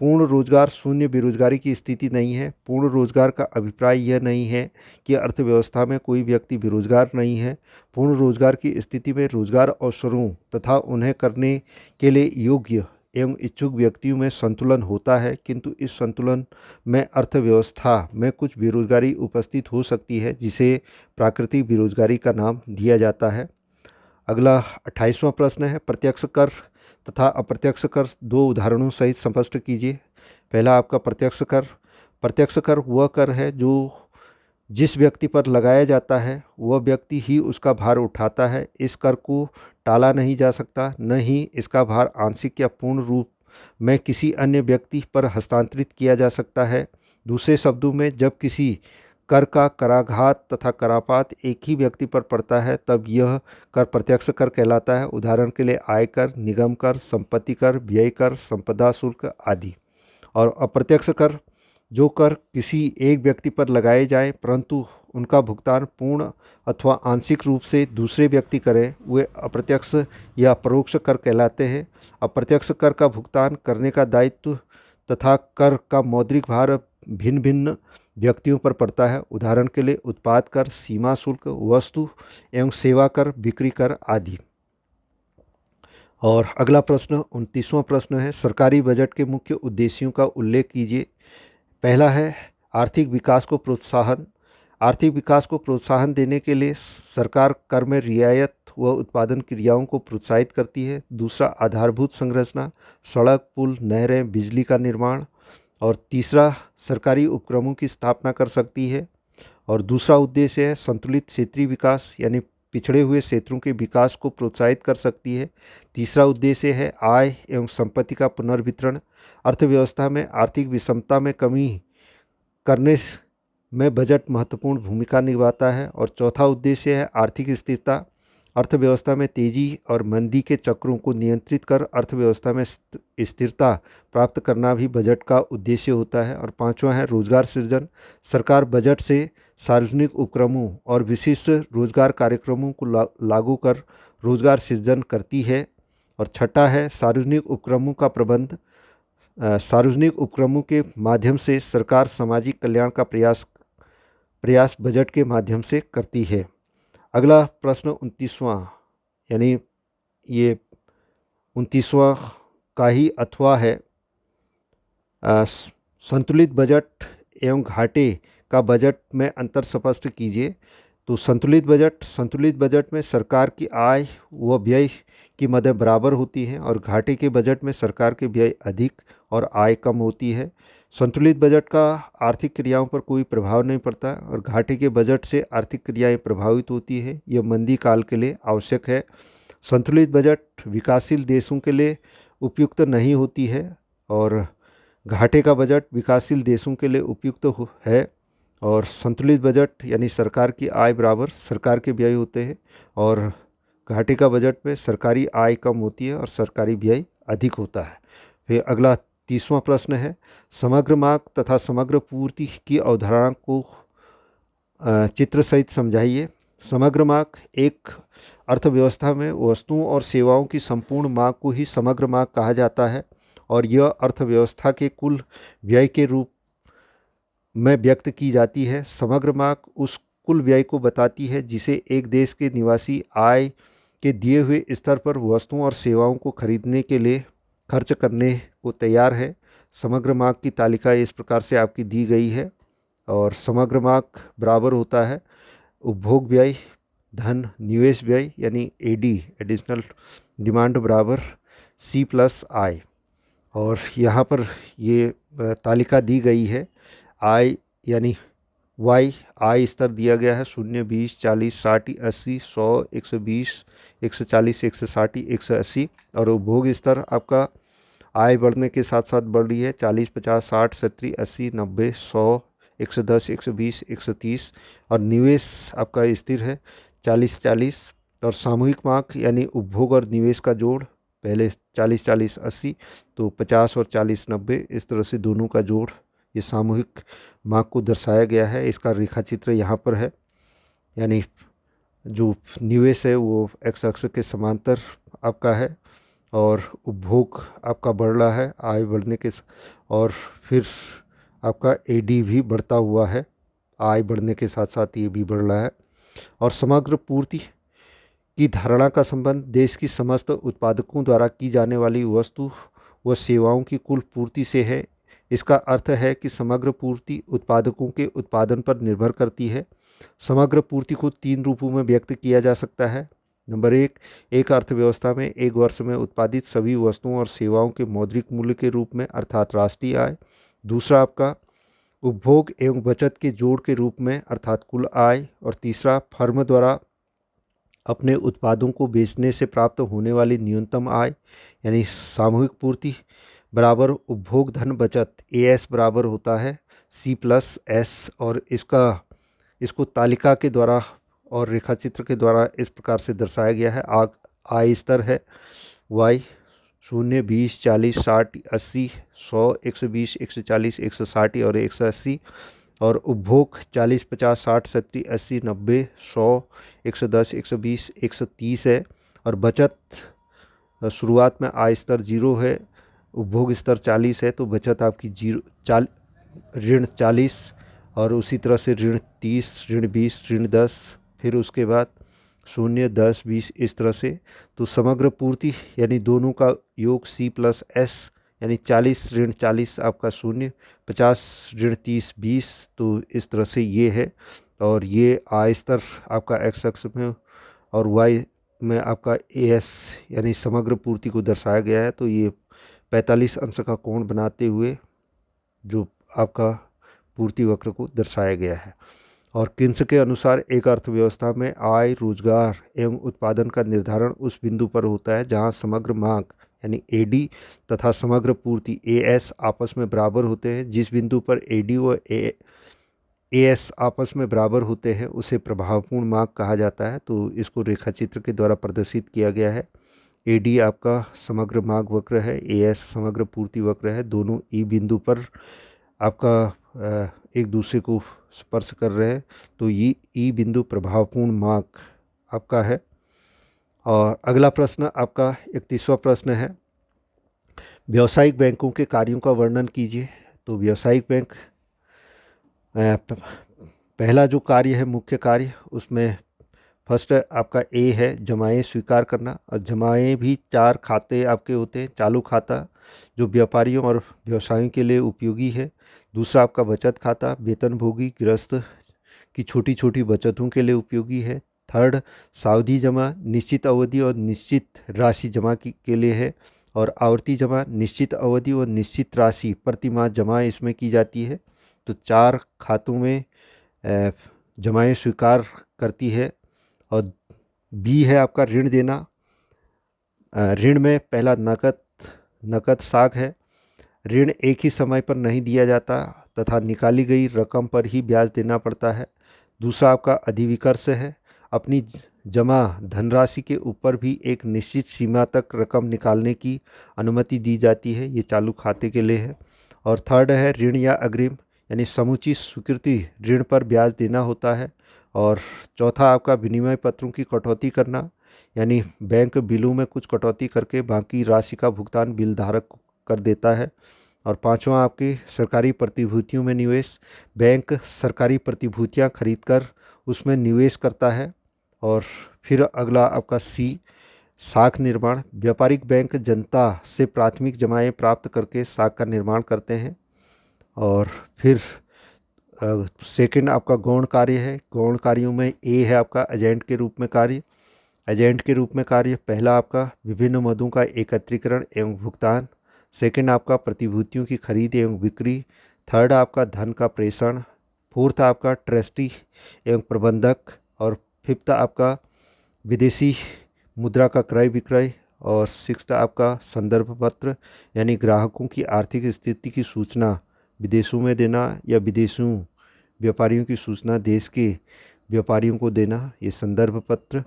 पूर्ण रोजगार शून्य बेरोजगारी की स्थिति नहीं है। पूर्ण रोजगार का अभिप्राय यह नहीं है कि अर्थव्यवस्था में कोई व्यक्ति बेरोजगार नहीं है। पूर्ण रोजगार की स्थिति में रोजगार अवसरों तथा उन्हें करने के लिए योग्य एवं इच्छुक व्यक्तियों में संतुलन होता है, किंतु इस संतुलन में अर्थव्यवस्था में कुछ बेरोजगारी उपस्थित हो सकती है जिसे प्राकृतिक बेरोजगारी का नाम दिया जाता है। अगला 28वां प्रश्न है, प्रत्यक्ष कर तथा अप्रत्यक्ष कर दो उदाहरणों सहित स्पष्ट कीजिए। पहला आपका प्रत्यक्ष कर। प्रत्यक्ष कर वह कर है जो जिस व्यक्ति पर लगाया जाता है वह व्यक्ति ही उसका भार उठाता है। इस कर को टाला नहीं जा सकता, न ही इसका भार आंशिक या पूर्ण रूप में किसी अन्य व्यक्ति पर हस्तांतरित किया जा सकता है। दूसरे शब्दों में, जब किसी कर का कराघात तथा करापात एक ही व्यक्ति पर पड़ता है तब यह कर प्रत्यक्ष कर कहलाता है। उदाहरण के लिए आयकर, निगम कर, संपत्ति कर, व्यय कर, संपदा शुल्क आदि। और अप्रत्यक्ष कर जो कर किसी एक व्यक्ति पर लगाए जाएं परंतु उनका भुगतान पूर्ण अथवा आंशिक रूप से दूसरे व्यक्ति करें, वे अप्रत्यक्ष या परोक्ष कर कहलाते हैं। अप्रत्यक्ष कर का भुगतान करने का दायित्व तथा कर का मौद्रिक भार भिन्न भिन्न व्यक्तियों पर पड़ता है। उदाहरण के लिए उत्पाद कर, सीमा शुल्क, वस्तु एवं सेवा कर, बिक्री कर आदि। और अगला प्रश्न 29वां प्रश्न है, सरकारी बजट के मुख्य उद्देश्यों का उल्लेख कीजिए। पहला है आर्थिक विकास को प्रोत्साहन। आर्थिक विकास को प्रोत्साहन देने के लिए सरकार कर में रियायत व उत्पादन क्रियाओं को प्रोत्साहित करती है। दूसरा आधारभूत संरचना, सड़क, पुल, नहरें, बिजली का निर्माण। और तीसरा सरकारी उपक्रमों की स्थापना कर सकती है। और दूसरा उद्देश्य है संतुलित क्षेत्रीय विकास यानी पिछड़े हुए क्षेत्रों के विकास को प्रोत्साहित कर सकती है। तीसरा उद्देश्य है आय एवं संपत्ति का पुनर्वितरण, अर्थव्यवस्था में आर्थिक विषमता में कमी करने में बजट महत्वपूर्ण भूमिका निभाता है। और चौथा उद्देश्य है आर्थिक स्थिरता, अर्थव्यवस्था में तेजी और मंदी के चक्रों को नियंत्रित कर अर्थव्यवस्था में स्थिरता प्राप्त करना भी बजट का उद्देश्य होता है। और पांचवा है रोजगार सृजन, सरकार बजट से सार्वजनिक उपक्रमों और विशिष्ट रोजगार कार्यक्रमों को लागू कर रोजगार सृजन करती है। और छठा है सार्वजनिक उपक्रमों का प्रबंध, सार्वजनिक उपक्रमों के माध्यम से सरकार सामाजिक कल्याण का प्रयास बजट के माध्यम से करती है। अगला प्रश्न 29वां यानी ये 29वां का ही अथवा है संतुलित बजट एवं घाटे का बजट में अंतर स्पष्ट कीजिए। तो संतुलित बजट में सरकार की आय व व्यय की मदें बराबर होती हैं और घाटे के बजट में सरकार के व्यय अधिक और आय कम होती है। संतुलित बजट का आर्थिक क्रियाओं पर कोई प्रभाव नहीं पड़ता और घाटे के बजट से आर्थिक क्रियाएं प्रभावित होती हैं। यह मंदी काल के लिए आवश्यक है। संतुलित बजट विकासशील देशों के लिए उपयुक्त नहीं होती है और घाटे का बजट विकासशील देशों के लिए उपयुक्त है। और संतुलित बजट यानी सरकार की आय बराबर सरकार के व्यय होते हैं और घाटे का बजट में सरकारी आय कम होती है और सरकारी व्यय अधिक होता है। फिर अगला 30वां प्रश्न है, समग्र मांग तथा समग्र पूर्ति की अवधारणा को चित्र सहित समझाइए। समग्र मांग एक अर्थव्यवस्था में वस्तुओं और सेवाओं की संपूर्ण मांग को ही समग्र मांग कहा जाता है और यह अर्थव्यवस्था के कुल व्यय के रूप में व्यक्त की जाती है। समग्र मांग उस कुल व्यय को बताती है जिसे एक देश के निवासी आय के दिए हुए स्तर पर वस्तुओं और सेवाओं को खरीदने के लिए खर्च करने को तैयार है। समग्र मांग की तालिका इस प्रकार से आपकी दी गई है और समग्र मांग बराबर होता है उपभोग व्यय धन निवेश व्यय यानी एडी एडिशनल डिमांड बराबर सी प्लस आई। और यहाँ पर ये तालिका दी गई है। आय यानी वाई आय स्तर दिया गया है 0, 20, 40, 60, 80, 100, 120, 140, 160, 180 और उपभोग स्तर आपका आय बढ़ने के साथ साथ बढ़ रही है 40, 50, 60, 70, 80, 90, 100, 110, 120, 130 और निवेश आपका स्थिर है 40, 40 और सामूहिक मांग यानी उपभोग और निवेश का जोड़ पहले 40, 40, 80 तो 50 और 40, 90 इस तरह से दोनों का जोड़ ये सामूहिक मांग को दर्शाया गया है। इसका रेखा चित्र यहाँ पर है यानी जो निवेश है वो एक्स अक्ष के समांतर आपका है और उपभोग आपका बढ़ रहा है आय बढ़ने के और फिर आपका एडी भी बढ़ता हुआ है आय बढ़ने के साथ साथ ये भी बढ़ रहा है। और समग्र पूर्ति की धारणा का संबंध देश की समस्त उत्पादकों द्वारा की जाने वाली वस्तु व सेवाओं की कुल पूर्ति से है। इसका अर्थ है कि समग्र पूर्ति उत्पादकों के उत्पादन पर निर्भर करती है। समग्र पूर्ति को 3 रूपों में व्यक्त किया जा सकता है। नंबर 1, एक अर्थव्यवस्था में एक वर्ष में उत्पादित सभी वस्तुओं और सेवाओं के मौद्रिक मूल्य के रूप में अर्थात राष्ट्रीय आय। दूसरा आपका उपभोग एवं बचत के जोड़ के रूप में अर्थात कुल आय। और तीसरा फर्म द्वारा अपने उत्पादों को बेचने से प्राप्त होने वाली न्यूनतम आय यानी सामूहिक पूर्ति बराबर उपभोग धन बचत एएस बराबर होता है सी प्लस एस। और इसको तालिका के द्वारा और रेखाचित्र के द्वारा इस प्रकार से दर्शाया गया है। आय स्तर है वाई 0, 20, 40, 60, 80, 100, 120, 140, 160 और 180 और उपभोग 40, 50, 60, 70, 80, 90, 100, 110, 120, 130 है। और बचत शुरुआत में आय स्तर 0 है उपभोग स्तर 40 है तो बचत आपकी ऋण 40 और उसी तरह से ऋण 30, ऋण 20, ऋण 10 फिर उसके बाद 0, 10, 20 इस तरह से। तो समग्र पूर्ति यानी दोनों का योग सी प्लस एस यानी 40 ऋण 40 आपका 0, 50 ऋण 30, 20 तो इस तरह से ये है। और ये आय स्तर आपका एक्स अक्ष में और वाई में आपका एएस यानी समग्र पूर्ति को दर्शाया गया है। तो ये 45 अंश का कोण बनाते हुए जो आपका पूर्ति वक्र को दर्शाया गया है। और किन्स के अनुसार एक अर्थव्यवस्था में आय रोजगार एवं उत्पादन का निर्धारण उस बिंदु पर होता है जहां समग्र मांग यानी एडी तथा समग्र पूर्ति एएस आपस में बराबर होते हैं। जिस बिंदु पर एडी व एएस आपस में बराबर होते हैं उसे प्रभावपूर्ण मांग कहा जाता है। तो इसको रेखाचित्र के द्वारा प्रदर्शित किया गया है। एडी आपका समग्र मांग वक्र है, एएस समग्र पूर्ति वक्र है। दोनों ई बिंदु पर आपका एक दूसरे को स्पर्श कर रहे हैं तो ये ई बिंदु प्रभावपूर्ण मांग आपका है। और अगला प्रश्न आपका 31वां प्रश्न है, व्यावसायिक बैंकों के कार्यों का वर्णन कीजिए। तो व्यावसायिक बैंक पहला जो कार्य है मुख्य कार्य उसमें फर्स्ट आपका ए है जमाएं स्वीकार करना, और जमाएं भी 4 खाते आपके होते हैं। चालू खाता जो व्यापारियों और व्यवसायों के लिए उपयोगी है। दूसरा आपका बचत खाता वेतनभोगी गृहस्थ की छोटी छोटी बचतों के लिए उपयोगी है। थर्ड सावधि जमा निश्चित अवधि और निश्चित राशि जमा के लिए है। और आवर्ती जमा निश्चित अवधि और निश्चित राशि प्रति माह जमा इसमें की जाती है। तो 4 खातों में जमाएं स्वीकार करती है। और बी है आपका ऋण देना। ऋण में पहला नकद साख है। ऋण एक ही समय पर नहीं दिया जाता तथा निकाली गई रकम पर ही ब्याज देना पड़ता है। दूसरा आपका अधिविकर्ष है। अपनी जमा धनराशि के ऊपर भी एक निश्चित सीमा तक रकम निकालने की अनुमति दी जाती है। ये चालू खाते के लिए है। और थर्ड है ऋण या अग्रिम, यानी समूची स्वीकृति ऋण पर ब्याज देना होता है। और चौथा आपका विनिमय पत्रों की कटौती करना, यानी बैंक बिलों में कुछ कटौती करके बाकी राशि का भुगतान बिल धारक कर देता है। और पांचवा आपकी सरकारी प्रतिभूतियों में निवेश। बैंक सरकारी प्रतिभूतियां खरीदकर उसमें निवेश करता है। और फिर अगला आपका सी साख निर्माण। व्यापारिक बैंक जनता से प्राथमिक जमाएं प्राप्त करके साख का निर्माण करते हैं। और फिर सेकंड आपका गौण कार्य है। गौण कार्यों में ए है आपका एजेंट के रूप में कार्य। एजेंट के रूप में कार्य पहला आपका विभिन्न मदों का एकत्रीकरण एवं भुगतान। सेकंड आपका प्रतिभूतियों की खरीद एवं बिक्री। थर्ड आपका धन का प्रेषण। फोर्थ आपका ट्रस्टी एवं प्रबंधक। और फिफ्थ आपका विदेशी मुद्रा का क्रय विक्रय। और सिक्स्थ आपका संदर्भ पत्र, यानी ग्राहकों की आर्थिक स्थिति की सूचना विदेशों में देना या विदेशों व्यापारियों की सूचना देश के व्यापारियों को देना, ये संदर्भ पत्र।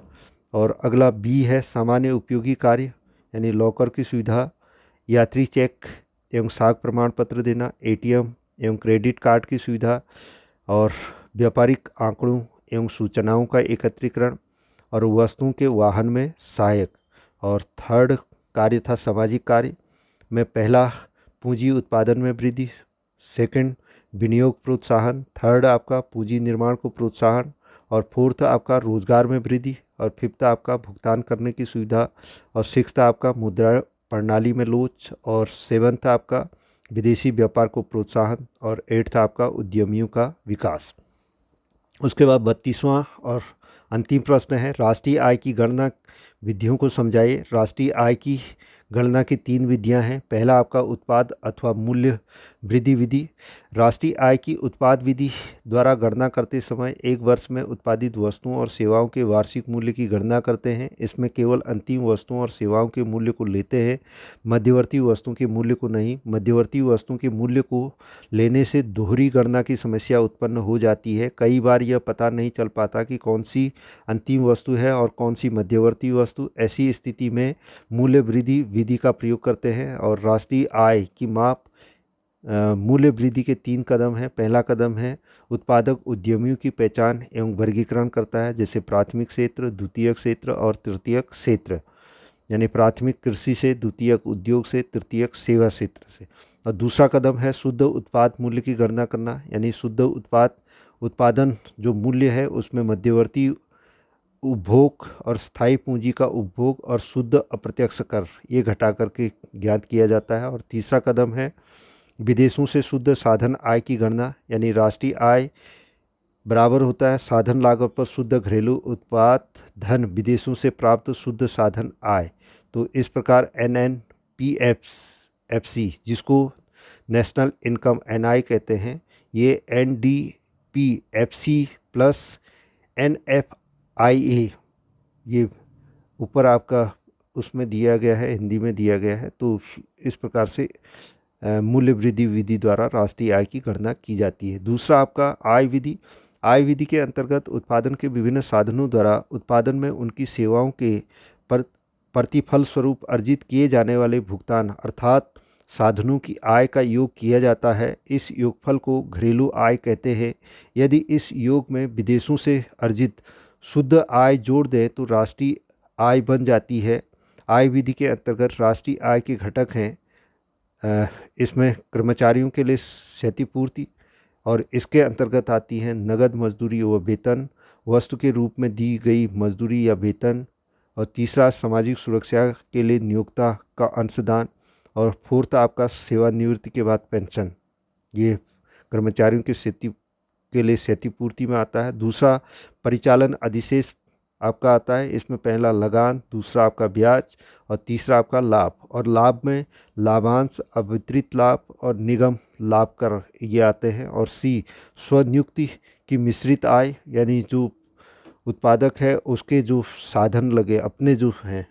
और अगला बी है सामान्य उपयोगी कार्य, यानी लॉकर की सुविधा, यात्री चेक एवं साख प्रमाण पत्र देना, एटीएम एवं क्रेडिट कार्ड की सुविधा, और व्यापारिक आंकड़ों एवं सूचनाओं का एकत्रीकरण, और वस्तुओं के वाहन में सहायक। और थर्ड कार्य था सामाजिक कार्य में पहला पूंजी उत्पादन में वृद्धि। सेकंड विनियोग प्रोत्साहन। थर्ड आपका पूंजी निर्माण को प्रोत्साहन। और फोर्थ आपका रोजगार में वृद्धि। और फिफ्थ आपका भुगतान करने की सुविधा। और सिक्स्थ आपका मुद्रा प्रणाली में लोच। और सेवन्थ आपका विदेशी व्यापार को प्रोत्साहन। और एट्थ आपका उद्यमियों का विकास। उसके बाद 32वां और अंतिम प्रश्न है राष्ट्रीय आय की गणना विधियों को समझाइए। राष्ट्रीय आय की गणना की 3 विधियां हैं। पहला आपका उत्पाद अथवा मूल्य वृद्धि विधि। राष्ट्रीय आय की उत्पाद विधि द्वारा गणना करते समय एक वर्ष में उत्पादित वस्तुओं और सेवाओं के वार्षिक मूल्य की गणना करते हैं। इसमें केवल अंतिम वस्तुओं और सेवाओं के मूल्य को लेते हैं, मध्यवर्ती वस्तुओं के मूल्य को नहीं। मध्यवर्ती वस्तुओं के मूल्य को लेने से दोहरी गणना की समस्या उत्पन्न हो जाती है। कई बार यह पता नहीं चल पाता कि कौन सी अंतिम वस्तु है और कौन सी मध्यवर्ती वस्तु। ऐसी स्थिति में मूल्य वृद्धि विधि का प्रयोग करते हैं। और राष्ट्रीय आय की माप मूल्य वृद्धि के 3 कदम हैं। पहला कदम है उत्पादक उद्यमियों की पहचान एवं वर्गीकरण करता है, जैसे प्राथमिक क्षेत्र, द्वितीयक क्षेत्र और तृतीयक क्षेत्र, यानी प्राथमिक कृषि से, द्वितीयक उद्योग से, तृतीयक सेवा क्षेत्र से। और दूसरा कदम है शुद्ध उत्पाद मूल्य की गणना करना, यानी शुद्ध उत्पादन जो मूल्य है उसमें मध्यवर्ती उपभोग और स्थायी पूंजी का उपभोग और शुद्ध अप्रत्यक्ष कर ये घटा करके ज्ञात किया जाता है। और तीसरा कदम है विदेशों से शुद्ध साधन आय की गणना, यानी राष्ट्रीय आय बराबर होता है साधन लागत पर शुद्ध घरेलू उत्पाद धन विदेशों से प्राप्त शुद्ध साधन आय। तो इस प्रकार NNPFC जिसको नेशनल इनकम NI कहते हैं, ये NDPFC प्लस NFIA ये ऊपर आपका उसमें दिया गया है, हिंदी में दिया गया है। तो इस प्रकार से मूल्य वृद्धि विधि द्वारा राष्ट्रीय आय की गणना की जाती है। दूसरा आपका आय विधि। आय विधि के अंतर्गत उत्पादन के विभिन्न साधनों द्वारा उत्पादन में उनकी सेवाओं के प्रतिफल स्वरूप अर्जित किए जाने वाले भुगतान अर्थात साधनों की आय का योग किया जाता है। इस योगफल को घरेलू आय कहते हैं। यदि इस योग में विदेशों से अर्जित शुद्ध आय जोड़ दें तो राष्ट्रीय आय बन जाती है। आय विधि के अंतर्गत राष्ट्रीय आय के घटक हैं, इसमें कर्मचारियों के लिए क्षतिपूर्ति, और इसके अंतर्गत आती हैं नगद मजदूरी व वेतन, वस्तु के रूप में दी गई मजदूरी या वेतन, और तीसरा सामाजिक सुरक्षा के लिए नियोक्ता का अंशदान, और फोर्थ आपका सेवानिवृत्ति के बाद पेंशन। ये कर्मचारियों की के लिए क्षतिपूर्ति में आता है। दूसरा परिचालन अधिशेष आपका आता है, इसमें पहला लगान, दूसरा आपका ब्याज और तीसरा आपका लाभ। और लाभ में लाभांश, अवितरित लाभ और निगम लाभ कर ये आते हैं। और सी स्वनियुक्ति की मिश्रित आय, यानी जो उत्पादक है उसके जो साधन लगे अपने जो हैं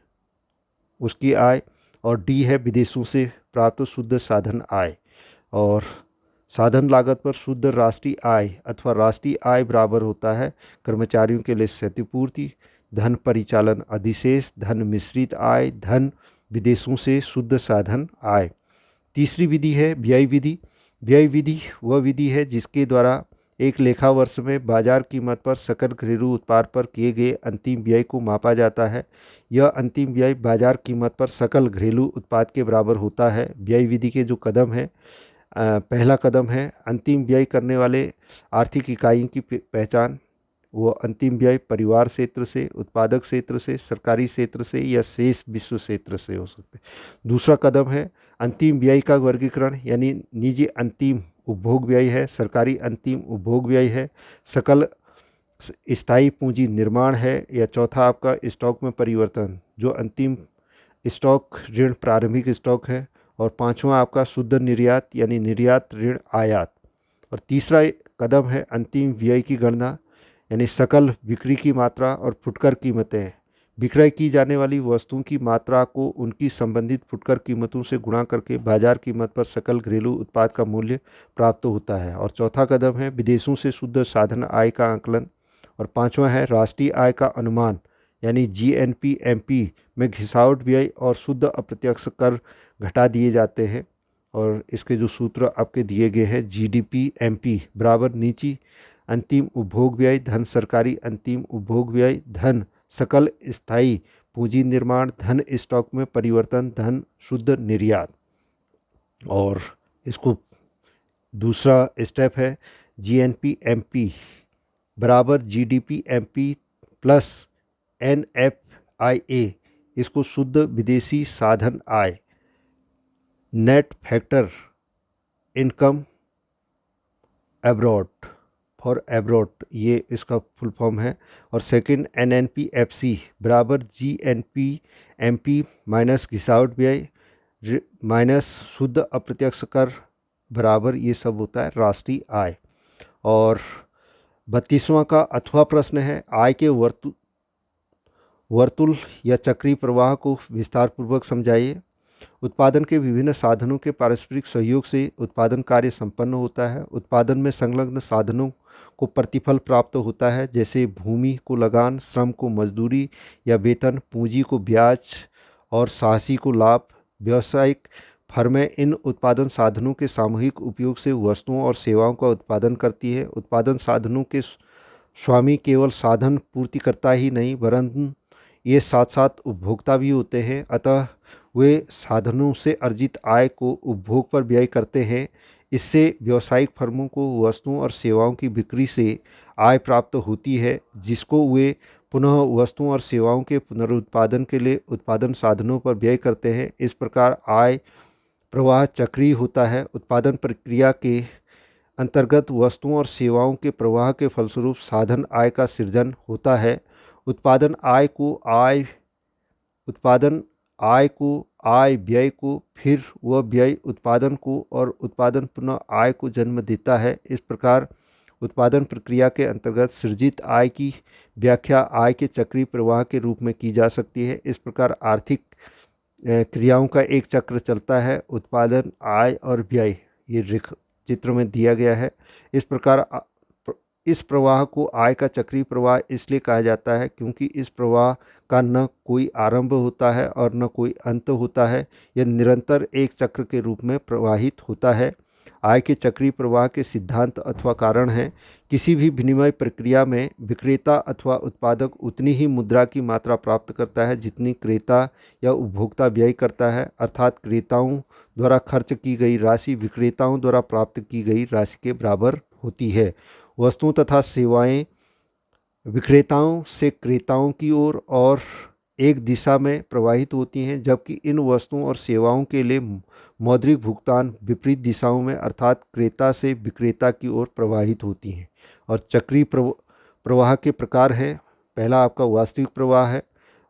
उसकी आय। और डी है विदेशों से प्राप्त शुद्ध साधन आय। और साधन लागत पर शुद्ध राष्ट्रीय आय अथवा राष्ट्रीय आय बराबर होता है कर्मचारियों के लिए क्षतिपूर्ति, धन परिचालन अधिशेष, धन मिश्रित आय, धन विदेशों से शुद्ध साधन आय। तीसरी विधि है व्यय विधि। व्यय विधि वह विधि है जिसके द्वारा एक लेखा वर्ष में बाजार कीमत पर सकल घरेलू उत्पाद पर किए गए अंतिम व्यय को मापा जाता है। यह अंतिम व्यय बाजार कीमत पर सकल घरेलू उत्पाद के बराबर होता है। व्यय विधि के जो कदम है, पहला कदम है अंतिम व्यय करने वाले आर्थिक इकाइयों की पहचान। वो अंतिम व्यय परिवार क्षेत्र से, उत्पादक क्षेत्र से, सरकारी क्षेत्र से या शेष विश्व क्षेत्र से हो सकते हैं। दूसरा कदम है अंतिम व्यय का वर्गीकरण, यानी निजी अंतिम उपभोग व्यय है, सरकारी अंतिम उपभोग व्यय है, सकल स्थायी पूंजी निर्माण है, या चौथा आपका स्टॉक में परिवर्तन, जो अंतिम स्टॉक ऋण प्रारंभिक स्टॉक है। और पांचवा आपका शुद्ध निर्यात, यानी निर्यात ऋण आयात। और तीसरा कदम है अंतिम व्यय की गणना, यानी सकल बिक्री की मात्रा और फुटकर कीमतें। विक्रय की जाने वाली वस्तुओं की मात्रा को उनकी संबंधित फुटकर कीमतों से गुणा करके बाजार कीमत पर सकल घरेलू उत्पाद का मूल्य प्राप्त होता है। और चौथा कदम है विदेशों से शुद्ध साधन आय का आंकलन। और पांचवा है राष्ट्रीय आय का अनुमान, यानी GNP/MP में घिसावट व्यय और शुद्ध अप्रत्यक्ष कर घटा दिए जाते हैं। और इसके जो सूत्र आपके दिए गए हैं, GDP/MP बराबर नीची अंतिम उपभोग व्यय धन सरकारी अंतिम उपभोग व्यय धन सकल स्थायी पूंजी निर्माण धन स्टॉक में परिवर्तन धन शुद्ध निर्यात। और इसको दूसरा स्टेप है GNP/MP बराबर GDP/MP प्लस NFIA, इसको शुद्ध विदेशी साधन आय, net factor income abroad for abroad, ये इसका फुल फॉर्म है। और सेकंड NNP/FC बराबर GNP/MP माइनस घिसावट व्यय माइनस शुद्ध अप्रत्यक्ष कर बराबर ये सब होता है राष्ट्रीय आय। और 32वां का अथवा प्रश्न है आय के वर्तुल या चक्रीय प्रवाह को विस्तार पूर्वक समझाइए। उत्पादन के विभिन्न साधनों के पारस्परिक सहयोग से उत्पादन कार्य संपन्न होता है। उत्पादन में संलग्न साधनों को प्रतिफल प्राप्त होता है, जैसे भूमि को लगान, श्रम को मजदूरी या वेतन, पूंजी को ब्याज और साहसी को लाभ। व्यावसायिक फर्में इन उत्पादन साधनों के सामूहिक उपयोग से वस्तुओं और सेवाओं का उत्पादन करती है। उत्पादन साधनों के स्वामी केवल साधन पूर्तिकर्ता ही नहीं वरन ये साथ साथ उपभोक्ता भी होते हैं, अतः वे साधनों से अर्जित आय को उपभोग पर व्यय करते हैं। इससे व्यावसायिक फर्मों को वस्तुओं और सेवाओं की बिक्री से आय प्राप्त होती है, जिसको वे पुनः वस्तुओं और सेवाओं के पुनरुत्पादन के लिए उत्पादन साधनों पर व्यय करते हैं। इस प्रकार आय प्रवाह चक्रीय होता है। उत्पादन प्रक्रिया के अंतर्गत वस्तुओं और सेवाओं के प्रवाह के फलस्वरूप साधन आय का सृजन होता है। उत्पादन आय व्यय को, फिर वह व्यय उत्पादन को और उत्पादन पुनः आय को जन्म देता है। इस प्रकार उत्पादन प्रक्रिया के अंतर्गत सृजित आय की व्याख्या आय के चक्रीय प्रवाह के रूप में की जा सकती है। इस प्रकार आर्थिक क्रियाओं का एक चक्र चलता है, उत्पादन, आय और व्यय, ये चित्र में दिया गया है। इस प्रकार इस प्रवाह को आय का चक्रीय प्रवाह इसलिए कहा जाता है क्योंकि इस प्रवाह का न कोई आरंभ होता है और न कोई अंत होता है। यह निरंतर एक चक्र के रूप में प्रवाहित होता है। आय के चक्रीय प्रवाह के सिद्धांत अथवा कारण हैं। किसी भी विनिमय प्रक्रिया में विक्रेता अथवा उत्पादक उतनी ही मुद्रा की मात्रा प्राप्त करता है जितनी क्रेता या उपभोक्ता व्यय करता है, अर्थात क्रेताओं द्वारा खर्च की गई राशि विक्रेताओं द्वारा प्राप्त की गई राशि के बराबर होती है। वस्तुओं तथा सेवाएं विक्रेताओं से क्रेताओं की ओर और एक दिशा में प्रवाहित होती हैं, जबकि इन वस्तुओं और सेवाओं के लिए मौद्रिक भुगतान विपरीत दिशाओं में अर्थात क्रेता से विक्रेता की ओर प्रवाहित होती हैं। और चक्रीय प्रवाह के प्रकार हैं। पहला आपका वास्तविक प्रवाह है।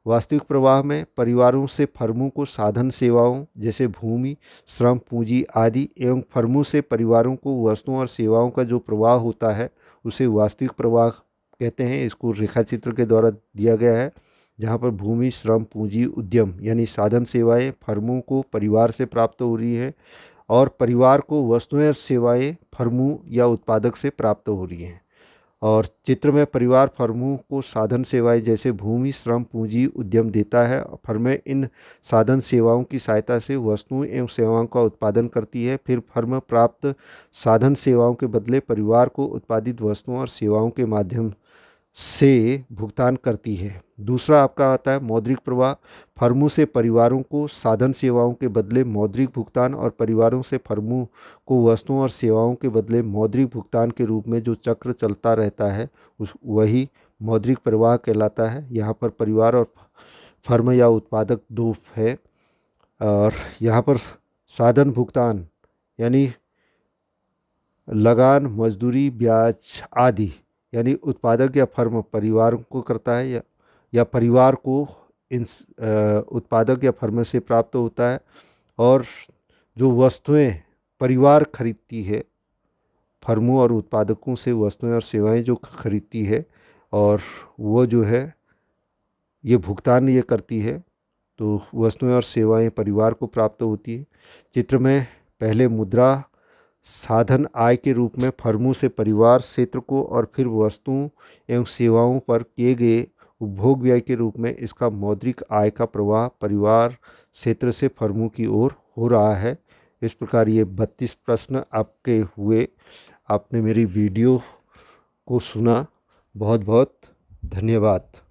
वास्तविक प्रवाह में परिवारों से फर्मों को साधन सेवाओं जैसे भूमि, श्रम, पूंजी आदि एवं फर्मों से परिवारों को वस्तुओं और सेवाओं का जो प्रवाह होता है उसे वास्तविक प्रवाह कहते हैं। इसको रेखाचित्र के द्वारा दिया गया है, जहाँ पर भूमि, श्रम, पूंजी, उद्यम यानी साधन सेवाएं फर्मों को परिवार से प्राप्त हो रही हैं और परिवार को वस्तुएं और सेवाएं फर्मों या उत्पादक से प्राप्त हो रही हैं। और चित्र में परिवार फर्मों को साधन सेवाएं जैसे भूमि, श्रम, पूंजी, उद्यम देता है। फर्में इन साधन सेवाओं की सहायता से वस्तुओं एवं सेवाओं का उत्पादन करती है। फिर फर्म प्राप्त साधन सेवाओं के बदले परिवार को उत्पादित वस्तुओं और सेवाओं के माध्यम से भुगतान करती है। दूसरा आपका आता है मौद्रिक प्रवाह। फर्मों से परिवारों को साधन सेवाओं के बदले मौद्रिक भुगतान और परिवारों से फर्मों को वस्तुओं और सेवाओं के बदले मौद्रिक भुगतान के रूप में जो चक्र चलता रहता है वही मौद्रिक प्रवाह कहलाता है। यहाँ पर परिवार और फर्म या उत्पादक दो है। और यहाँ पर साधन भुगतान यानी लगान, मजदूरी, ब्याज आदि यानी उत्पादक या फर्म परिवार को करता है या परिवार को इन उत्पादक या फर्म से प्राप्त होता है। और जो वस्तुएं परिवार खरीदती है, फर्मों और उत्पादकों से वस्तुएं और सेवाएं जो खरीदती है और वो जो है ये भुगतान ये करती है, तो वस्तुएं और सेवाएं परिवार को प्राप्त होती है। चित्र में पहले मुद्रा साधन आय के रूप में फर्मों से परिवार क्षेत्र को और फिर वस्तुओं एवं सेवाओं पर किए गए उपभोग व्यय के रूप में इसका मौद्रिक आय का प्रवाह परिवार क्षेत्र से फर्मों की ओर हो रहा है। इस प्रकार ये 32 प्रश्न आपके हुए। आपने मेरी वीडियो को सुना, बहुत बहुत धन्यवाद।